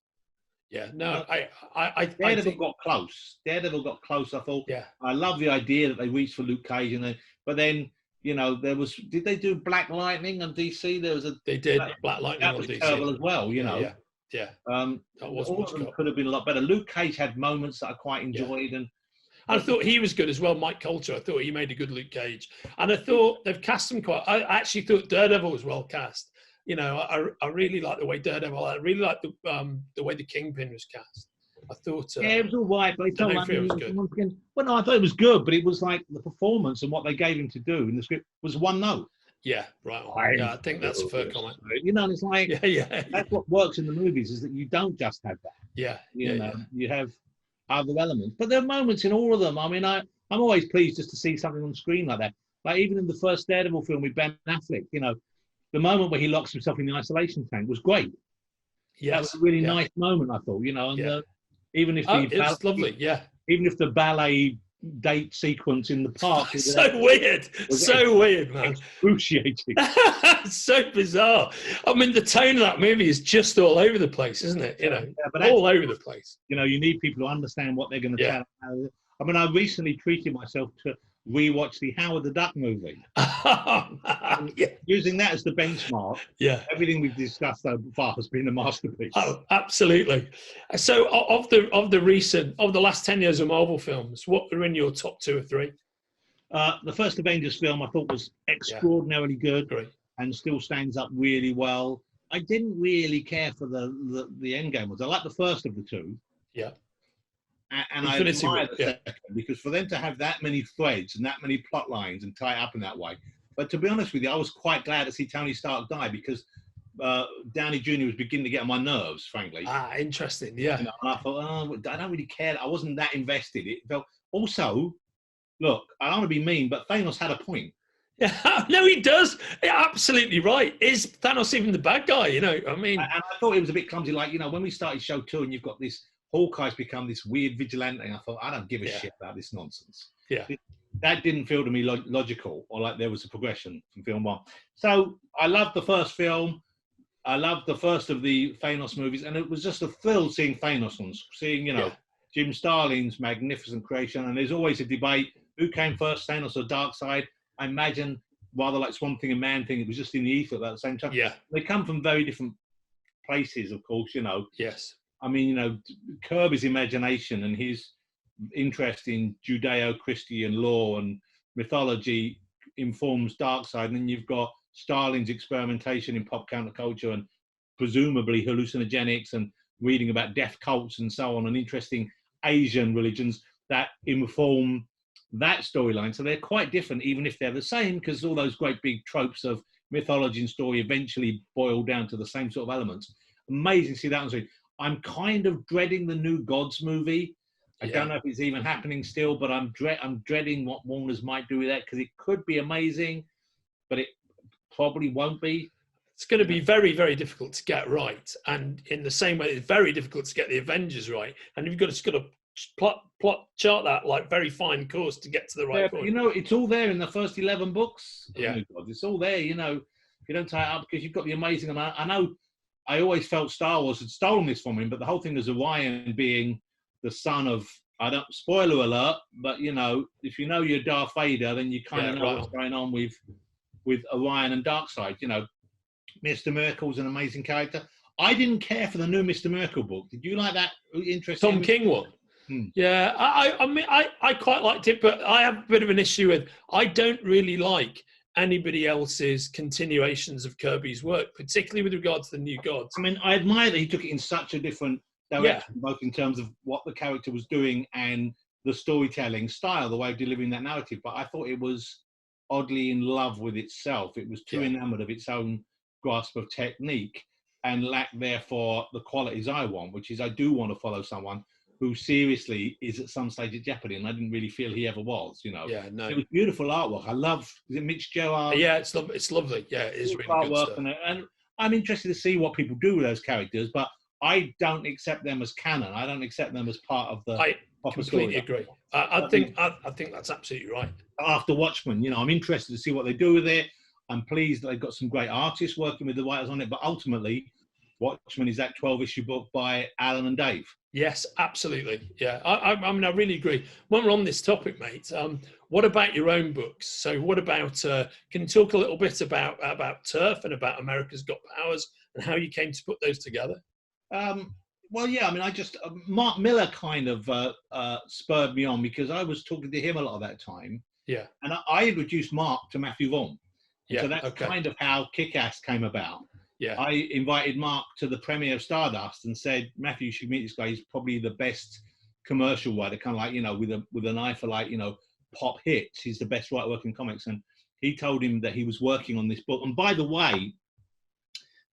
Yeah, no, Daredevil got close. I thought, I love the idea that they reached for Luke Cage, but then, did they do Black Lightning on DC? They did Black Lightning on DC. That was terrible as well, Yeah, that was All much of them better. could have been a lot better. Luke Cage had moments that I quite enjoyed, and I thought he was good as well. Mike Coulter, I thought he made a good Luke Cage, and I thought they've cast him quite. I actually thought Daredevil was well cast. You know, I really like the way Daredevil. I really like the way the Kingpin was cast. I thought. yeah, it was all right, but it felt like it was good. Well, no, I thought it was good, but it was like the performance and what they gave him to do in the script was one note. Yeah, right. Yeah, I think that's a fair comment. You know, and it's like Yeah. That's what works in the movies, is that you don't just have that. Yeah, You know, you have other elements, but there are moments in all of them. I mean, I'm always pleased just to see something on screen like that. Like even in the first Daredevil film with Ben Affleck, you know, the moment where he locks himself in the isolation tank was great. Yes, that was a really nice moment, I thought. You know, and even if it's lovely, even if the ballet date sequence in the park was so weird, man. Excruciating. So bizarre. I mean, the tone of that movie is just all over the place, isn't it? You know, but all over the place. You know, you need people to understand what they're going to tell. I mean, I recently treated myself to rewatch the Howard the Duck movie. Using that as the benchmark. Yeah. Everything we've discussed so far has been a masterpiece. Oh, absolutely. So of the last 10 years of Marvel films, what are in your top 2 or 3? The first Avengers film I thought was extraordinarily good. Great. And still stands up really well. I didn't really care for the end game ones. I like the first of the 2. Yeah. And Infinity I admire the second, because for them to have that many threads and that many plot lines and tie it up in that way. But to be honest with you, I was quite glad to see Tony Stark die, because Downey Jr. was beginning to get on my nerves, frankly. Interesting, yeah. You know, and I thought, I don't really care. I wasn't that invested. It felt also, look, I don't want to be mean, but Thanos had a point. Yeah, no, he does. Yeah, absolutely right. Is Thanos even the bad guy? You know, I mean, and I thought it was a bit clumsy. Like, you know, when we started show 2, and you've got this Hawkeye's become this weird vigilante, and I thought, I don't give a shit about this nonsense. Yeah, that didn't feel to me logical, or like there was a progression from film 1. So I loved the first film. I loved the first of the Thanos movies, and it was just a thrill seeing Thanos on, seeing, you know, Jim Starlin's magnificent creation. And there's always a debate: who came first, Thanos or Darkseid? I imagine rather like Swamp Thing and Man Thing, it was just in the ether at the same time. Yeah, they come from very different places, of course. You know. Yes. I mean, you know, Kirby's imagination and his interest in Judeo-Christian law and mythology informs Darkseid, and then you've got Starlin's experimentation in pop counterculture and presumably hallucinogenics and reading about death cults and so on, and interesting Asian religions that inform that storyline. So they're quite different, even if they're the same, because all those great big tropes of mythology and story eventually boil down to the same sort of elements. Amazing to see that on screen. I'm kind of dreading the new Gods movie. I don't know if it's even happening still, but I'm dreading what Warner's might do with that, because it could be amazing, but it probably won't be. It's going to be very, very difficult to get right, and in the same way, it's very difficult to get the Avengers right. And you've got to plot chart that like very fine course to get to the right point. You know, it's all there in the first 11 books. Yeah, it's all there. You know, you don't tie it up, because you've got the amazing amount. I know. I always felt Star Wars had stolen this from him, but the whole thing is Orion being the son of, spoiler alert, but you know, if you know you're Darth Vader, then you kind of know what's going on with Orion and Darkseid. You know, Mr. Miracle's an amazing character. I didn't care for the new Mr. Miracle book. Did you like that? Interesting. Tom King one. Yeah, I mean, I quite liked it, but I have a bit of an issue with, I don't really like anybody else's continuations of Kirby's work, particularly with regard to the New Gods. I mean, I admire that he took it in such a different direction, both in terms of what the character was doing and the storytelling style, the way of delivering that narrative. But I thought it was oddly in love with itself. It was too enamored of its own grasp of technique and lacked, therefore, the qualities I want, which is I do want to follow someone who seriously is at some stage at jeopardy, and I didn't really feel he ever was, you know. Yeah, no. It was beautiful artwork. I love, is it Mitch Gerard? Yeah, it's lovely. Yeah, it is really good stuff. And I'm interested to see what people do with those characters, but I don't accept them as canon. I don't accept them as part of the proper story. I completely agree. I think that's absolutely right. After Watchmen, you know, I'm interested to see what they do with it. I'm pleased that they've got some great artists working with the writers on it, but ultimately, Watchmen is that 12-issue book by Alan and Dave. Yes, absolutely. Yeah, I mean, I really agree. When we're on this topic, mate, what about your own books? So what about, can you talk a little bit about TURF and about America's Got Powers and how you came to put those together? Well, yeah, I mean, I just Mark Miller kind of spurred me on because I was talking to him a lot of that time, Yeah. and I introduced Mark to Matthew Vaughn, and Yeah. so that's Okay. kind of how Kick-Ass came about. Yeah. I invited Mark to the premiere of Stardust and said, Matthew, you should meet this guy. He's probably the best commercial writer, kind of like, you know, with an eye for, like, you know, pop hits. He's the best writer working comics. And he told him that he was working on this book. And by the way,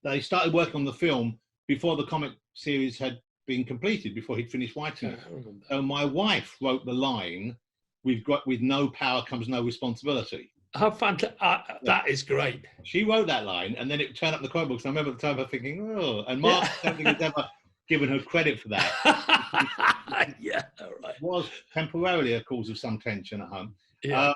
they started working on the film before the comic series had been completed, before he'd finished writing it. So my wife wrote the line, with no power comes no responsibility. How fantastic. That is great. She wrote that line, and then it turned up in the comic books. And I remember at the time her thinking, oh, and Mark, I don't think he's ever given her credit for that. Yeah, all right. It was temporarily a cause of some tension at home. Yeah.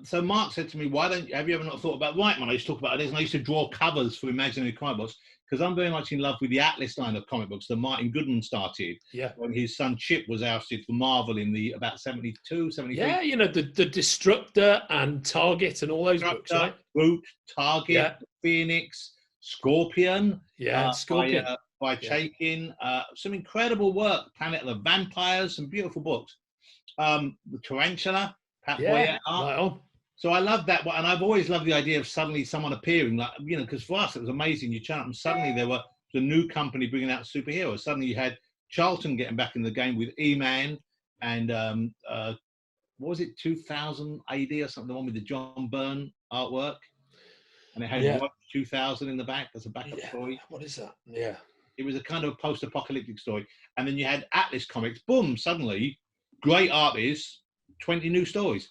So Mark said to me, have you ever not thought about writing? I used to talk about this, and I used to draw covers for imaginary comic books, because I'm very much in love with the Atlas line of comic books that Martin Goodman started when his son Chip was ousted for Marvel in about 72, 73. Yeah, you know, the Destructor and Target and all those books, right? Brute, Target, Phoenix, Scorpion. Scorpion. By Chaikin. Some incredible work. Planet of the Vampires, some beautiful books. The Tarantula, Pat Boyer art. Right on. So I love that one, and I've always loved the idea of suddenly someone appearing, like, you know, because for us it was amazing. You turn up and suddenly there was a new company bringing out superheroes. Suddenly you had Charlton getting back in the game with E-Man and what was it, 2000 AD or something, the one with the John Byrne artwork, and it had 2000 in the back as a backup story. What is that? Yeah, it was a kind of post-apocalyptic story, and then you had Atlas Comics. Boom! Suddenly, great artists, 20 new stories.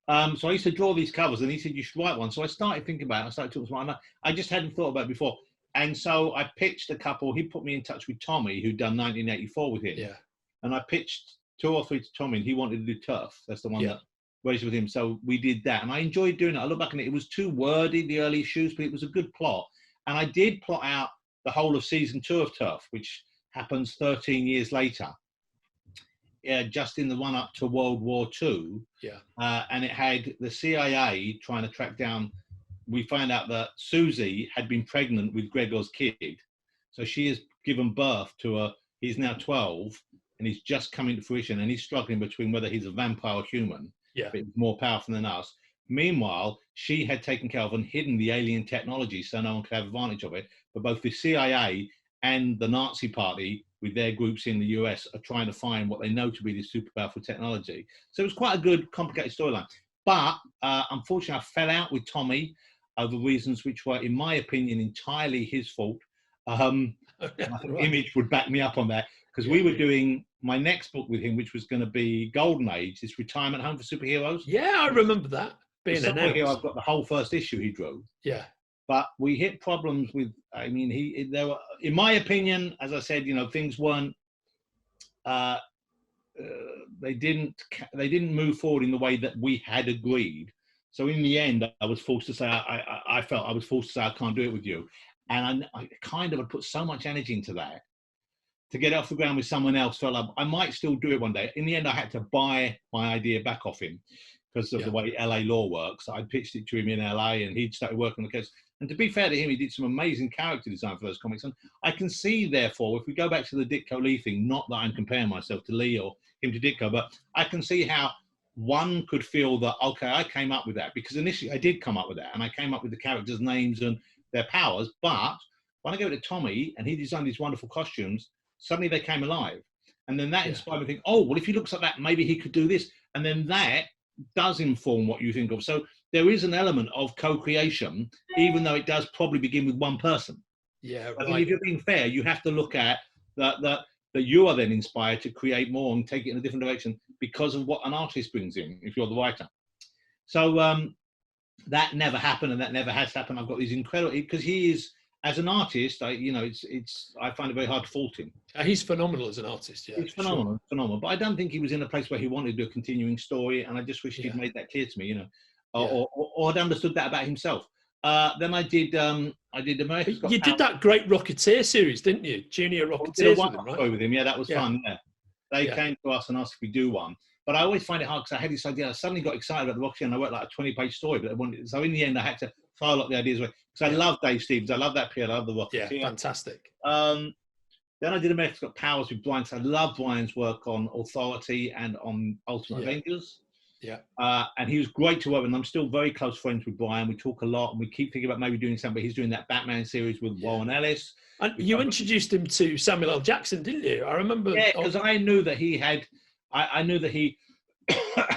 So I used to draw these covers, and he said, you should write one. So I started thinking about it. I started talking to him. I just hadn't thought about it before. And so I pitched a couple. He put me in touch with Tommy, who'd done 1984 with him. Yeah. And I pitched 2 or 3 to Tommy, and he wanted to do Turf. That's the one that raised with him. So we did that. And I enjoyed doing it. I look back on it. It was too wordy, the early issues, but it was a good plot. And I did plot out the whole of season 2 of Turf, which happens 13 years later. Just in the run up to World War II. And it had the CIA trying to track down. We found out that Susie had been pregnant with Gregor's kid. So she has given birth to he's now 12, and he's just coming to fruition, and he's struggling between whether he's a vampire or human. But he's more powerful than us. Meanwhile, she had taken care of and hidden the alien technology so no one could have advantage of it. But both the CIA and the Nazi Party, with their groups in the US, are trying to find what they know to be the super powerful technology. So it was quite a good, complicated storyline. But unfortunately, I fell out with Tommy over reasons which were, in my opinion, entirely his fault. And I think Image would back me up on that, because we were doing my next book with him, which was going to be Golden Age, this retirement home for superheroes. Yeah, I remember that being announced. Here I've got the whole first issue he drew. Yeah. But we hit problems with, I mean, there were, in my opinion, as I said, you know, things weren't, they didn't move forward in the way that we had agreed. So in the end, I was forced to say, I felt I was forced to say, I can't do it with you. And I kind of had put so much energy into that. To get it off the ground with someone else, felt like I might still do it one day. In the end, I had to buy my idea back off him because of the way LA law works. I pitched it to him in LA, and he'd started working on the case. And to be fair to him, he did some amazing character design for those comics. And I can see, therefore, if we go back to the Ditko Lee thing, not that I'm comparing myself to Lee or him to Ditko, but I can see how one could feel that, okay, I came up with that, because initially I did come up with that, and I came up with the characters' names and their powers. But when I gave it to Tommy and he designed these wonderful costumes, suddenly they came alive. And then that inspired me to think, oh, well, if he looks like that, maybe he could do this. And then that does inform what you think of. So there is an element of co-creation, even though it does probably begin with one person. Yeah, I mean, if you're being fair, you have to look at that you are then inspired to create more and take it in a different direction because of what an artist brings in, if you're the writer. So that never happened, and that never has happened. I've got these incredible, because he is, as an artist, I find it very hard to fault him. He's phenomenal as an artist. Yeah, he's phenomenal, phenomenal. But I don't think he was in a place where he wanted to do a continuing story, and I just wish he'd made that clear to me, you know, or had understood that about himself. Then I did America's Got Talent. Did that great Rocketeer series, didn't you? Junior Rocketeers with him, right? With him, yeah, that was fun. Yeah, they came to us and asked if we do one. But I always find it hard because I had this idea. I suddenly got excited about the Rocketeer, and I wrote like a 20-page story. But so in the end, I had to try a lot of the ideas away. Because I love Dave Stevens. I love that period. I love the Rocketeer. Yeah, fantastic. Then I did America's Got Powers with Brian. So I love Brian's work on Authority and on Ultimate Avengers. Yeah. And he was great to work with. And I'm still very close friends with Brian. We talk a lot, and we keep thinking about maybe doing something. But he's doing that Batman series with Warren Ellis. And you introduced him to Samuel L. Jackson, didn't you? I remember. Yeah, because I knew that he had. I knew that he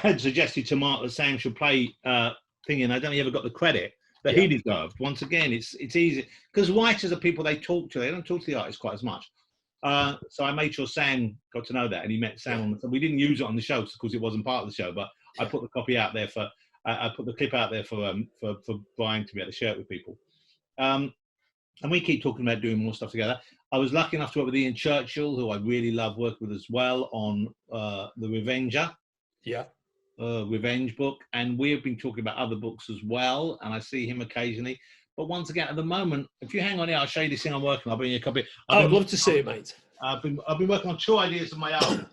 had suggested to Mark that Sam should play thingy, and I don't think he ever got the credit that he deserved. Once again, it's easy because writers are people they talk to. They don't talk to the artists quite as much. So I made sure Sam got to know that, and he met Sam on the. We didn't use it on the show because it wasn't part of the show, but I put the copy out there for. I put the clip out there for Brian to be able to share it with people. And we keep talking about doing more stuff together. I was lucky enough to work with Ian Churchill, who I really love working with as well, on The Revenger. Yeah. Revenge book. And we have been talking about other books as well, and I see him occasionally. But once again, at the moment, if you hang on here, I'll show you this thing I'm working on. I'll bring you a copy. I'd love to see it, mate. I've been working on 2 ideas of my own.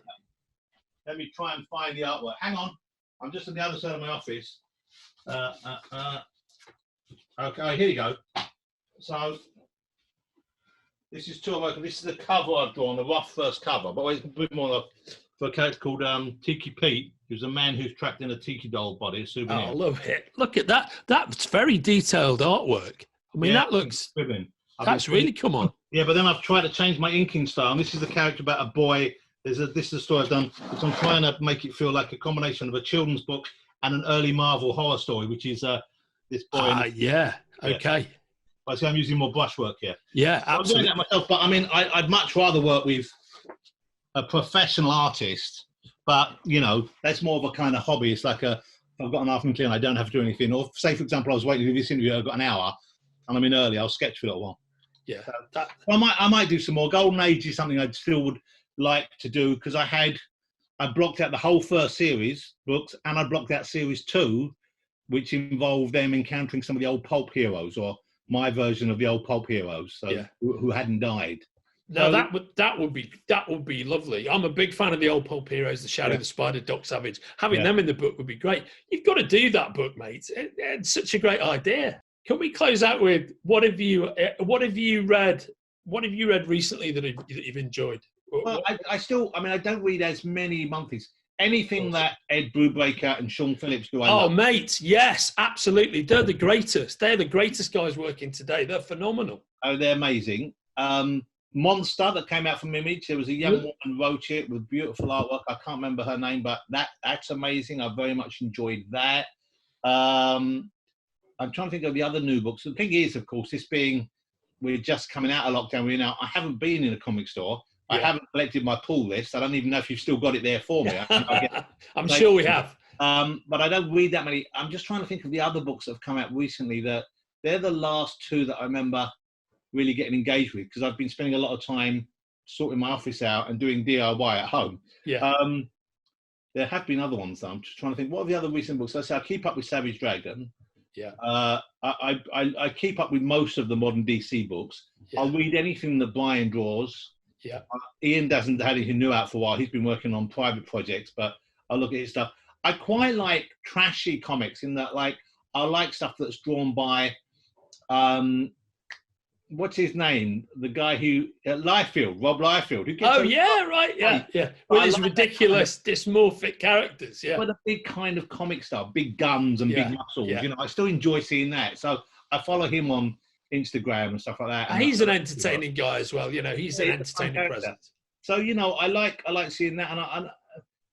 Let me try and find the artwork. Hang on. I'm just on the other side of my office. Okay, here you go. So this is 2 I'm working. This is the cover I've drawn, the rough first cover. But it's a bit more for a character called Tiki Pete, who's a man who's trapped in a tiki doll body, a souvenir. Oh, I love it. Look at that. That's very detailed artwork. I mean, that looks... That's really come on. Yeah, but then I've tried to change my inking style. And this is the character about a boy. This is the story I've done. Which I'm trying to make it feel like a combination of a children's book and an early Marvel horror story, which is this boy. Yeah. Okay. I see I'm using more brushwork here. Yeah, absolutely. I'm doing that myself, but I mean, I'd much rather work with a professional artist. But, you know, that's more of a kind of hobby. It's like if I've got an afternoon clear and I don't have to do anything. Or say, for example, I was waiting to do this interview, I've got an hour and I'm in early, I'll sketch for a little while. Yeah. So I might do some more. Golden Age is something I still would like to do because I blocked out the whole first series books and I blocked out series 2, which involved them encountering some of the old pulp heroes or my version of the old pulp heroes, who hadn't died. No, that would be lovely. I'm a big fan of the old pulp heroes, The Shadow, The Spider, Doc Savage. Having them in the book would be great. You've got to do that book, mate. It's such a great idea. Can we close out with what have you read recently that you've enjoyed? Well, I don't read as many monthlies. Anything that Ed Brubaker and Sean Phillips do, I love. Mate, yes, absolutely. They're the greatest. They're the greatest guys working today. They're phenomenal. Oh, they're amazing. Monster that came out from Image. There was a young woman who wrote it with beautiful artwork. I can't remember her name, but that's amazing. I very much enjoyed that. I'm trying to think of the other new books. The thing is, of course, we're just coming out of lockdown. I haven't been in a comic store. I haven't collected my pull list. I don't even know if you've still got it there for me. I'm sure we have. But I don't read that many. I'm just trying to think of the other books that have come out recently. That they're the last 2 that I remember really getting engaged with because I've been spending a lot of time sorting my office out and doing DIY at home. Yeah. There have been other ones though. I'm just trying to think. What are the other recent books? I keep up with Savage Dragon. Yeah. I keep up with most of the modern DC books. Yeah. I'll read anything that Brian draws. Yeah. Ian hasn't had anything new out for a while. He's been working on private projects, but I'll look at his stuff. I quite like trashy comics in that, I like stuff that's drawn by, what's his name? The guy who, Rob Liefeld. With his ridiculous dysmorphic characters. Yeah. But a big kind of comic stuff, big guns and big muscles. Yeah. I still enjoy seeing that. So I follow him on Instagram and stuff like that. And he's an entertaining guy as well. He's an entertaining presence. So I like seeing that. And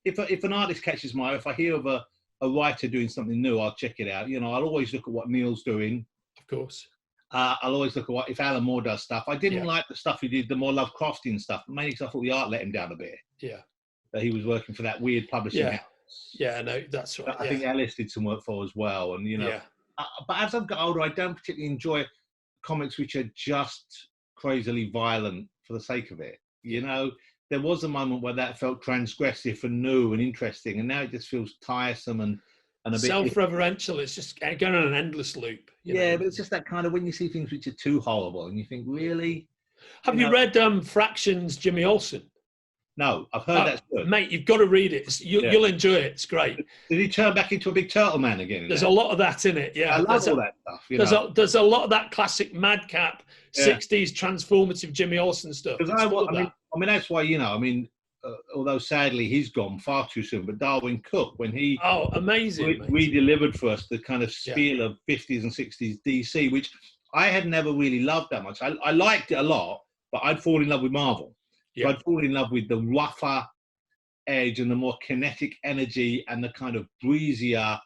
if an artist catches my eye, if I hear of a writer doing something new, I'll check it out. I'll always look at what Neil's doing. Of course. I'll always look at if Alan Moore does stuff. I didn't like the stuff he did, the more Lovecraftian stuff, mainly because I thought the art let him down a bit. Yeah. That he was working for that weird publishing house. Yeah, no, that's right. I think Ellis did some work for as well. And, but as I've got older, I don't particularly enjoy comics which are just crazily violent for the sake of it. There was a moment where that felt transgressive and new and interesting, and now it just feels tiresome and a bit self-referential. It's just going on an endless loop. But it's just that kind of when you see things which are too horrible and you think, really? Have you read Fraction's Jimmy Olsen? No, I've heard that's good. Mate, you've got to read it. You'll enjoy it. It's great. Did he turn back into a big turtle man again? There's a lot of that in it. Yeah, I love all that stuff. There's a lot of that classic madcap 60s transformative Jimmy Olsen stuff. Because I mean, that's why although sadly he's gone far too soon, but Darwin Cook, when he amazing re-delivered for us the kind of spiel of 50s and 60s DC, which I had never really loved that much. I liked it a lot, but I'd fallen in love with Marvel. So I'd fallen in love with the rougher edge and the more kinetic energy and the kind of breezier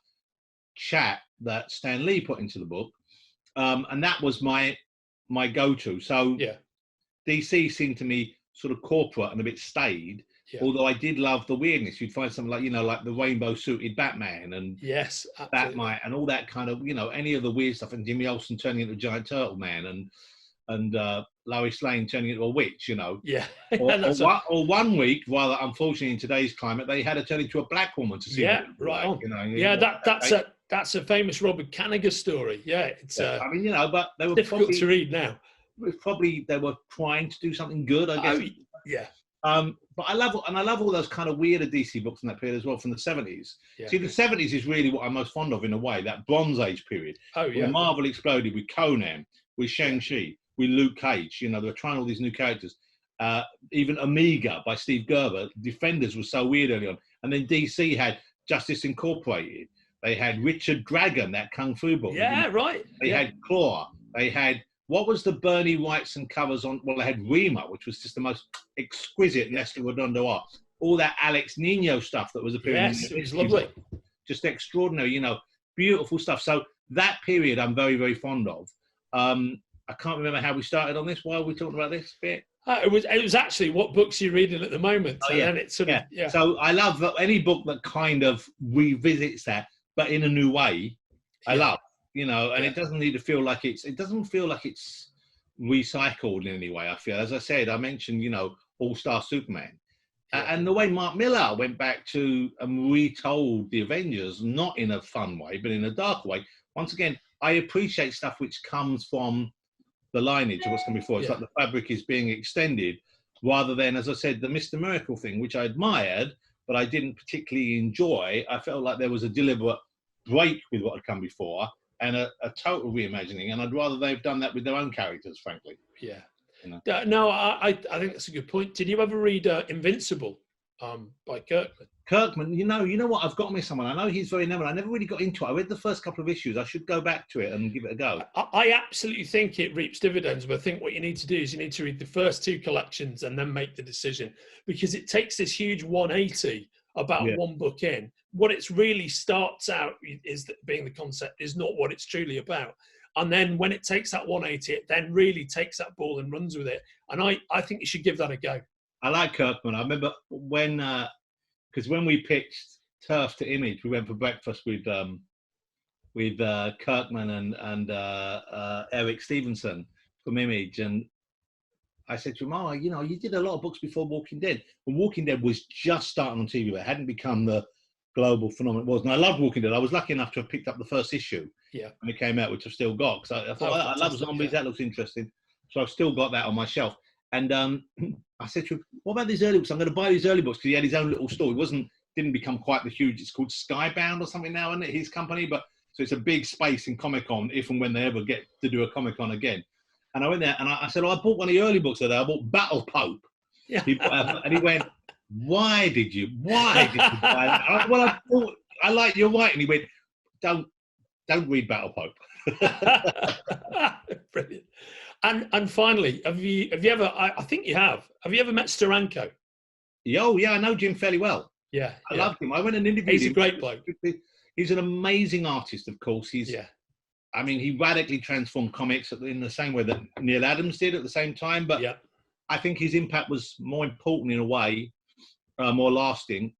chat that Stan Lee put into the book, and that was my go-to. So DC seemed to me sort of corporate and a bit staid, although I did love the weirdness. You'd find something like like the rainbow suited Batman and Batman and all that kind of any of the weird stuff, and Jimmy Olsen turning into a giant turtle man and Lois Lane turning into a witch, or one week, rather unfortunately in today's climate, they had to turn into a black woman to see that's a famous Robert Kanigher story. It's but they were difficult to read now. They were trying to do something good, I guess. But I love all those kind of weirder DC books in that period as well, from the 70s. See, the 70s is really what I'm most fond of in a way, that Bronze Age period. When Marvel exploded with Conan, with Shang-Chi, with Luke Cage. They were trying all these new characters. Even Omega by Steve Gerber. Defenders was so weird early on. And then DC had Justice Incorporated. They had Richard Dragon, that Kung Fu book. They had Claw. They had, what was the Bernie Wrightson covers on? Well, they had Rima, which was just the most exquisite Nestor Redondo art. All that Alex Nino stuff that was appearing. Yes, it was lovely. Just extraordinary, beautiful stuff. So that period I'm very, very fond of. I can't remember how we started on this. Why are we talking about this bit? It was actually what books you're reading at the moment. And it's sort of, So I love any book that kind of revisits that, but in a new way. I love, and it doesn't need to feel like it doesn't feel like it's recycled in any way. I feel, as I said, I mentioned, All-Star Superman. And the way Mark Millar went back to and retold the Avengers, not in a fun way, but in a dark way. Once again, I appreciate stuff which comes from the lineage of what's come before. It's like the fabric is being extended, rather than, as I said, the Mr. Miracle thing, which I admired, but I didn't particularly enjoy. I felt like there was a deliberate break with what had come before and a total reimagining. And I'd rather they've done that with their own characters, frankly. No, I think that's a good point. Did you ever read Invincible by Kirkman? Kirkman, you know what? I've got me someone. I know he's very known. I never really got into it. I read the first couple of issues. I should go back to it and give it a go. I absolutely think it reaps dividends, but I think what you need to do is you need to read the first two collections and then make the decision, because it takes this huge 180 about one book in. What it really starts out is that being the concept is not what it's truly about. And then when it takes that 180, it then really takes that ball and runs with it. And I think you should give that a go. I like Kirkman. I remember when... because when we pitched Turf to Image, we went for breakfast with Kirkman and Eric Stevenson from Image, and I said to him, you did a lot of books before Walking Dead. But Walking Dead was just starting on TV. It hadn't become the global phenomenon it was. And I loved Walking Dead. I was lucky enough to have picked up the first issue when it came out, which I've still got. Because I thought, I love zombies. That looks interesting. So I've still got that on my shelf. And I said to him, what about these early books? I'm going to buy these early books, because he had his own little store. Didn't become quite the huge, it's called Skybound or something now, isn't it, his company? But so it's a big space in Comic-Con, if and when they ever get to do a Comic-Con again. And I went there and I said, I bought one of the early books today. I bought Battle Pope. And he went, why did you buy that? I like your right. And he went, don't read Battle Pope. Brilliant. And finally, have you ever? I think you have. Have you ever met Steranko? I know Jim fairly well. I loved him. I went and interviewed him. He's a great bloke. He's an amazing artist, of course. He radically transformed comics in the same way that Neil Adams did at the same time. But I think his impact was more important in a way, more lasting.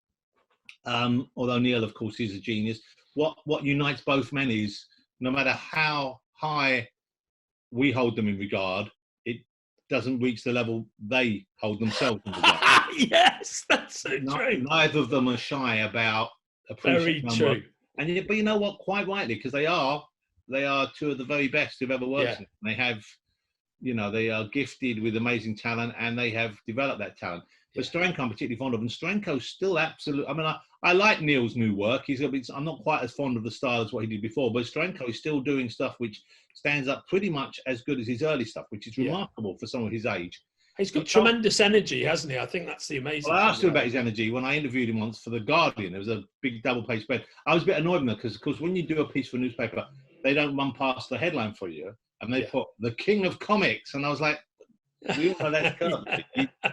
Although Neil, of course, is a genius. What unites both men is, no matter how high we hold them in regard, it doesn't reach the level they hold themselves in regard. Yes, that's so true. Neither of them are shy about appreciating. Very true. But you know what? Quite rightly, because they are two of the very best who've ever worked. They have, they are gifted with amazing talent, and they have developed that talent. But Steranko I'm particularly fond of, and Steranko's still absolute. I mean, I like Neil's new work. I'm not quite as fond of the style as what he did before, but Steranko is still doing stuff which stands up pretty much as good as his early stuff, which is remarkable for someone his age. He's got tremendous energy, hasn't he? I think that's the amazing Well, I asked thing him about his energy when I interviewed him once for The Guardian. There was a big double-page spread. I was a bit annoyed with him because, of course, when you do a piece for a newspaper, they don't run past the headline for you, and they put "The King of Comics," and I was like, we all know that's Kirby.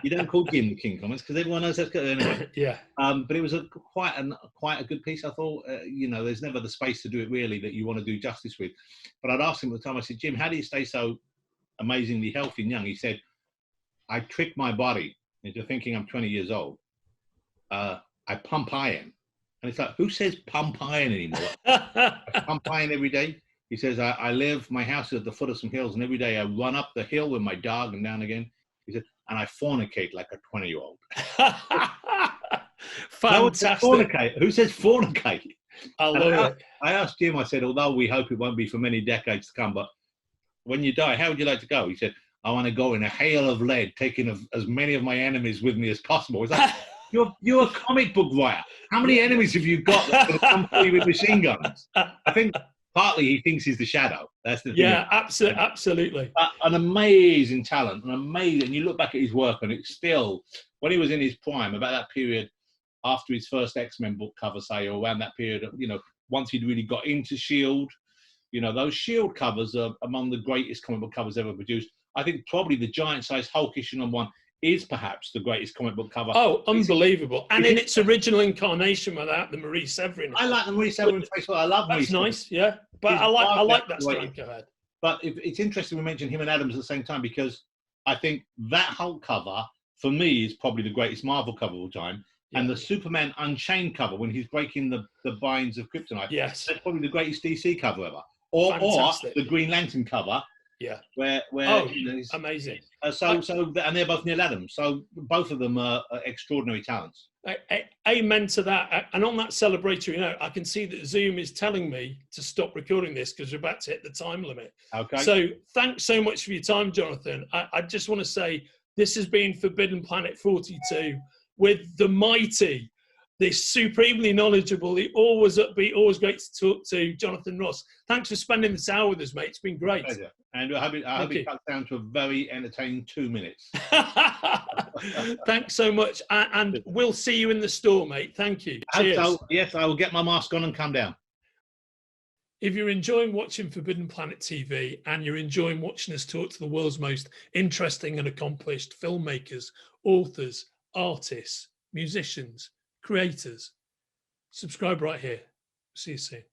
You don't call him the King of Comics because everyone knows that's Kirby anyway. But it was quite a good piece. I thought, there's never the space to do it really that you want to do justice with. But I'd asked him at the time. I said, Jim, how do you stay so amazingly healthy and young? He said, I trick my body into thinking I'm 20 years old. I pump iron. And it's like, who says pump iron anymore? I pump iron every day. He says, my house is at the foot of some hills, and every day I run up the hill with my dog and down again. He said, and I fornicate like a 20-year-old. Fantastic. Fornicate. Who says fornicate? I love it. I asked Jim, I said, although we hope it won't be for many decades to come, but when you die, how would you like to go? He said, I want to go in a hail of lead, taking as many of my enemies with me as possible. It's like, you're a comic book writer. How many enemies have you got that come through with machine guns? I think partly he thinks he's the Shadow. That's the thing. Yeah, absolutely. An amazing talent, and you look back at his work, and it's still, when he was in his prime, about that period after his first X-Men book cover, say, or around that period, once he'd really got into S.H.I.E.L.D., those S.H.I.E.L.D. covers are among the greatest comic book covers ever produced. I think probably the giant-sized Hulk issue #1 is perhaps the greatest comic book cover. Oh, unbelievable. And in its original incarnation without the Marie Severin. I like the Marie Severin face. I love Marie Severin. That's nice, yeah. But I like that story. Go ahead. But it's interesting we mentioned him and Adams at the same time, because I think that Hulk cover, for me, is probably the greatest Marvel cover of all time. Yeah. And the Superman Unchained cover, when he's breaking the binds of kryptonite, that's probably the greatest DC cover ever. Or the Green Lantern cover. Yeah, where amazing. And they're both Neil Adams, so both of them are extraordinary talents. Amen to that. And on that celebratory note, I can see that Zoom is telling me to stop recording this because we're about to hit the time limit. Okay. So thanks so much for your time, Jonathan. I just want to say this has been Forbidden Planet 42 with the mighty, the supremely knowledgeable, the always upbeat, always great to talk to, Jonathan Ross. Thanks for spending this hour with us, mate. It's been great. Pleasure. And I hope it cuts down to a very entertaining 2 minutes. Thanks so much. And we'll see you in the store, mate. Thank you. Cheers. So, yes, I will get my mask on and come down. If you're enjoying watching Forbidden Planet TV and you're enjoying watching us talk to the world's most interesting and accomplished filmmakers, authors, artists, musicians, creators, subscribe right here. See you soon.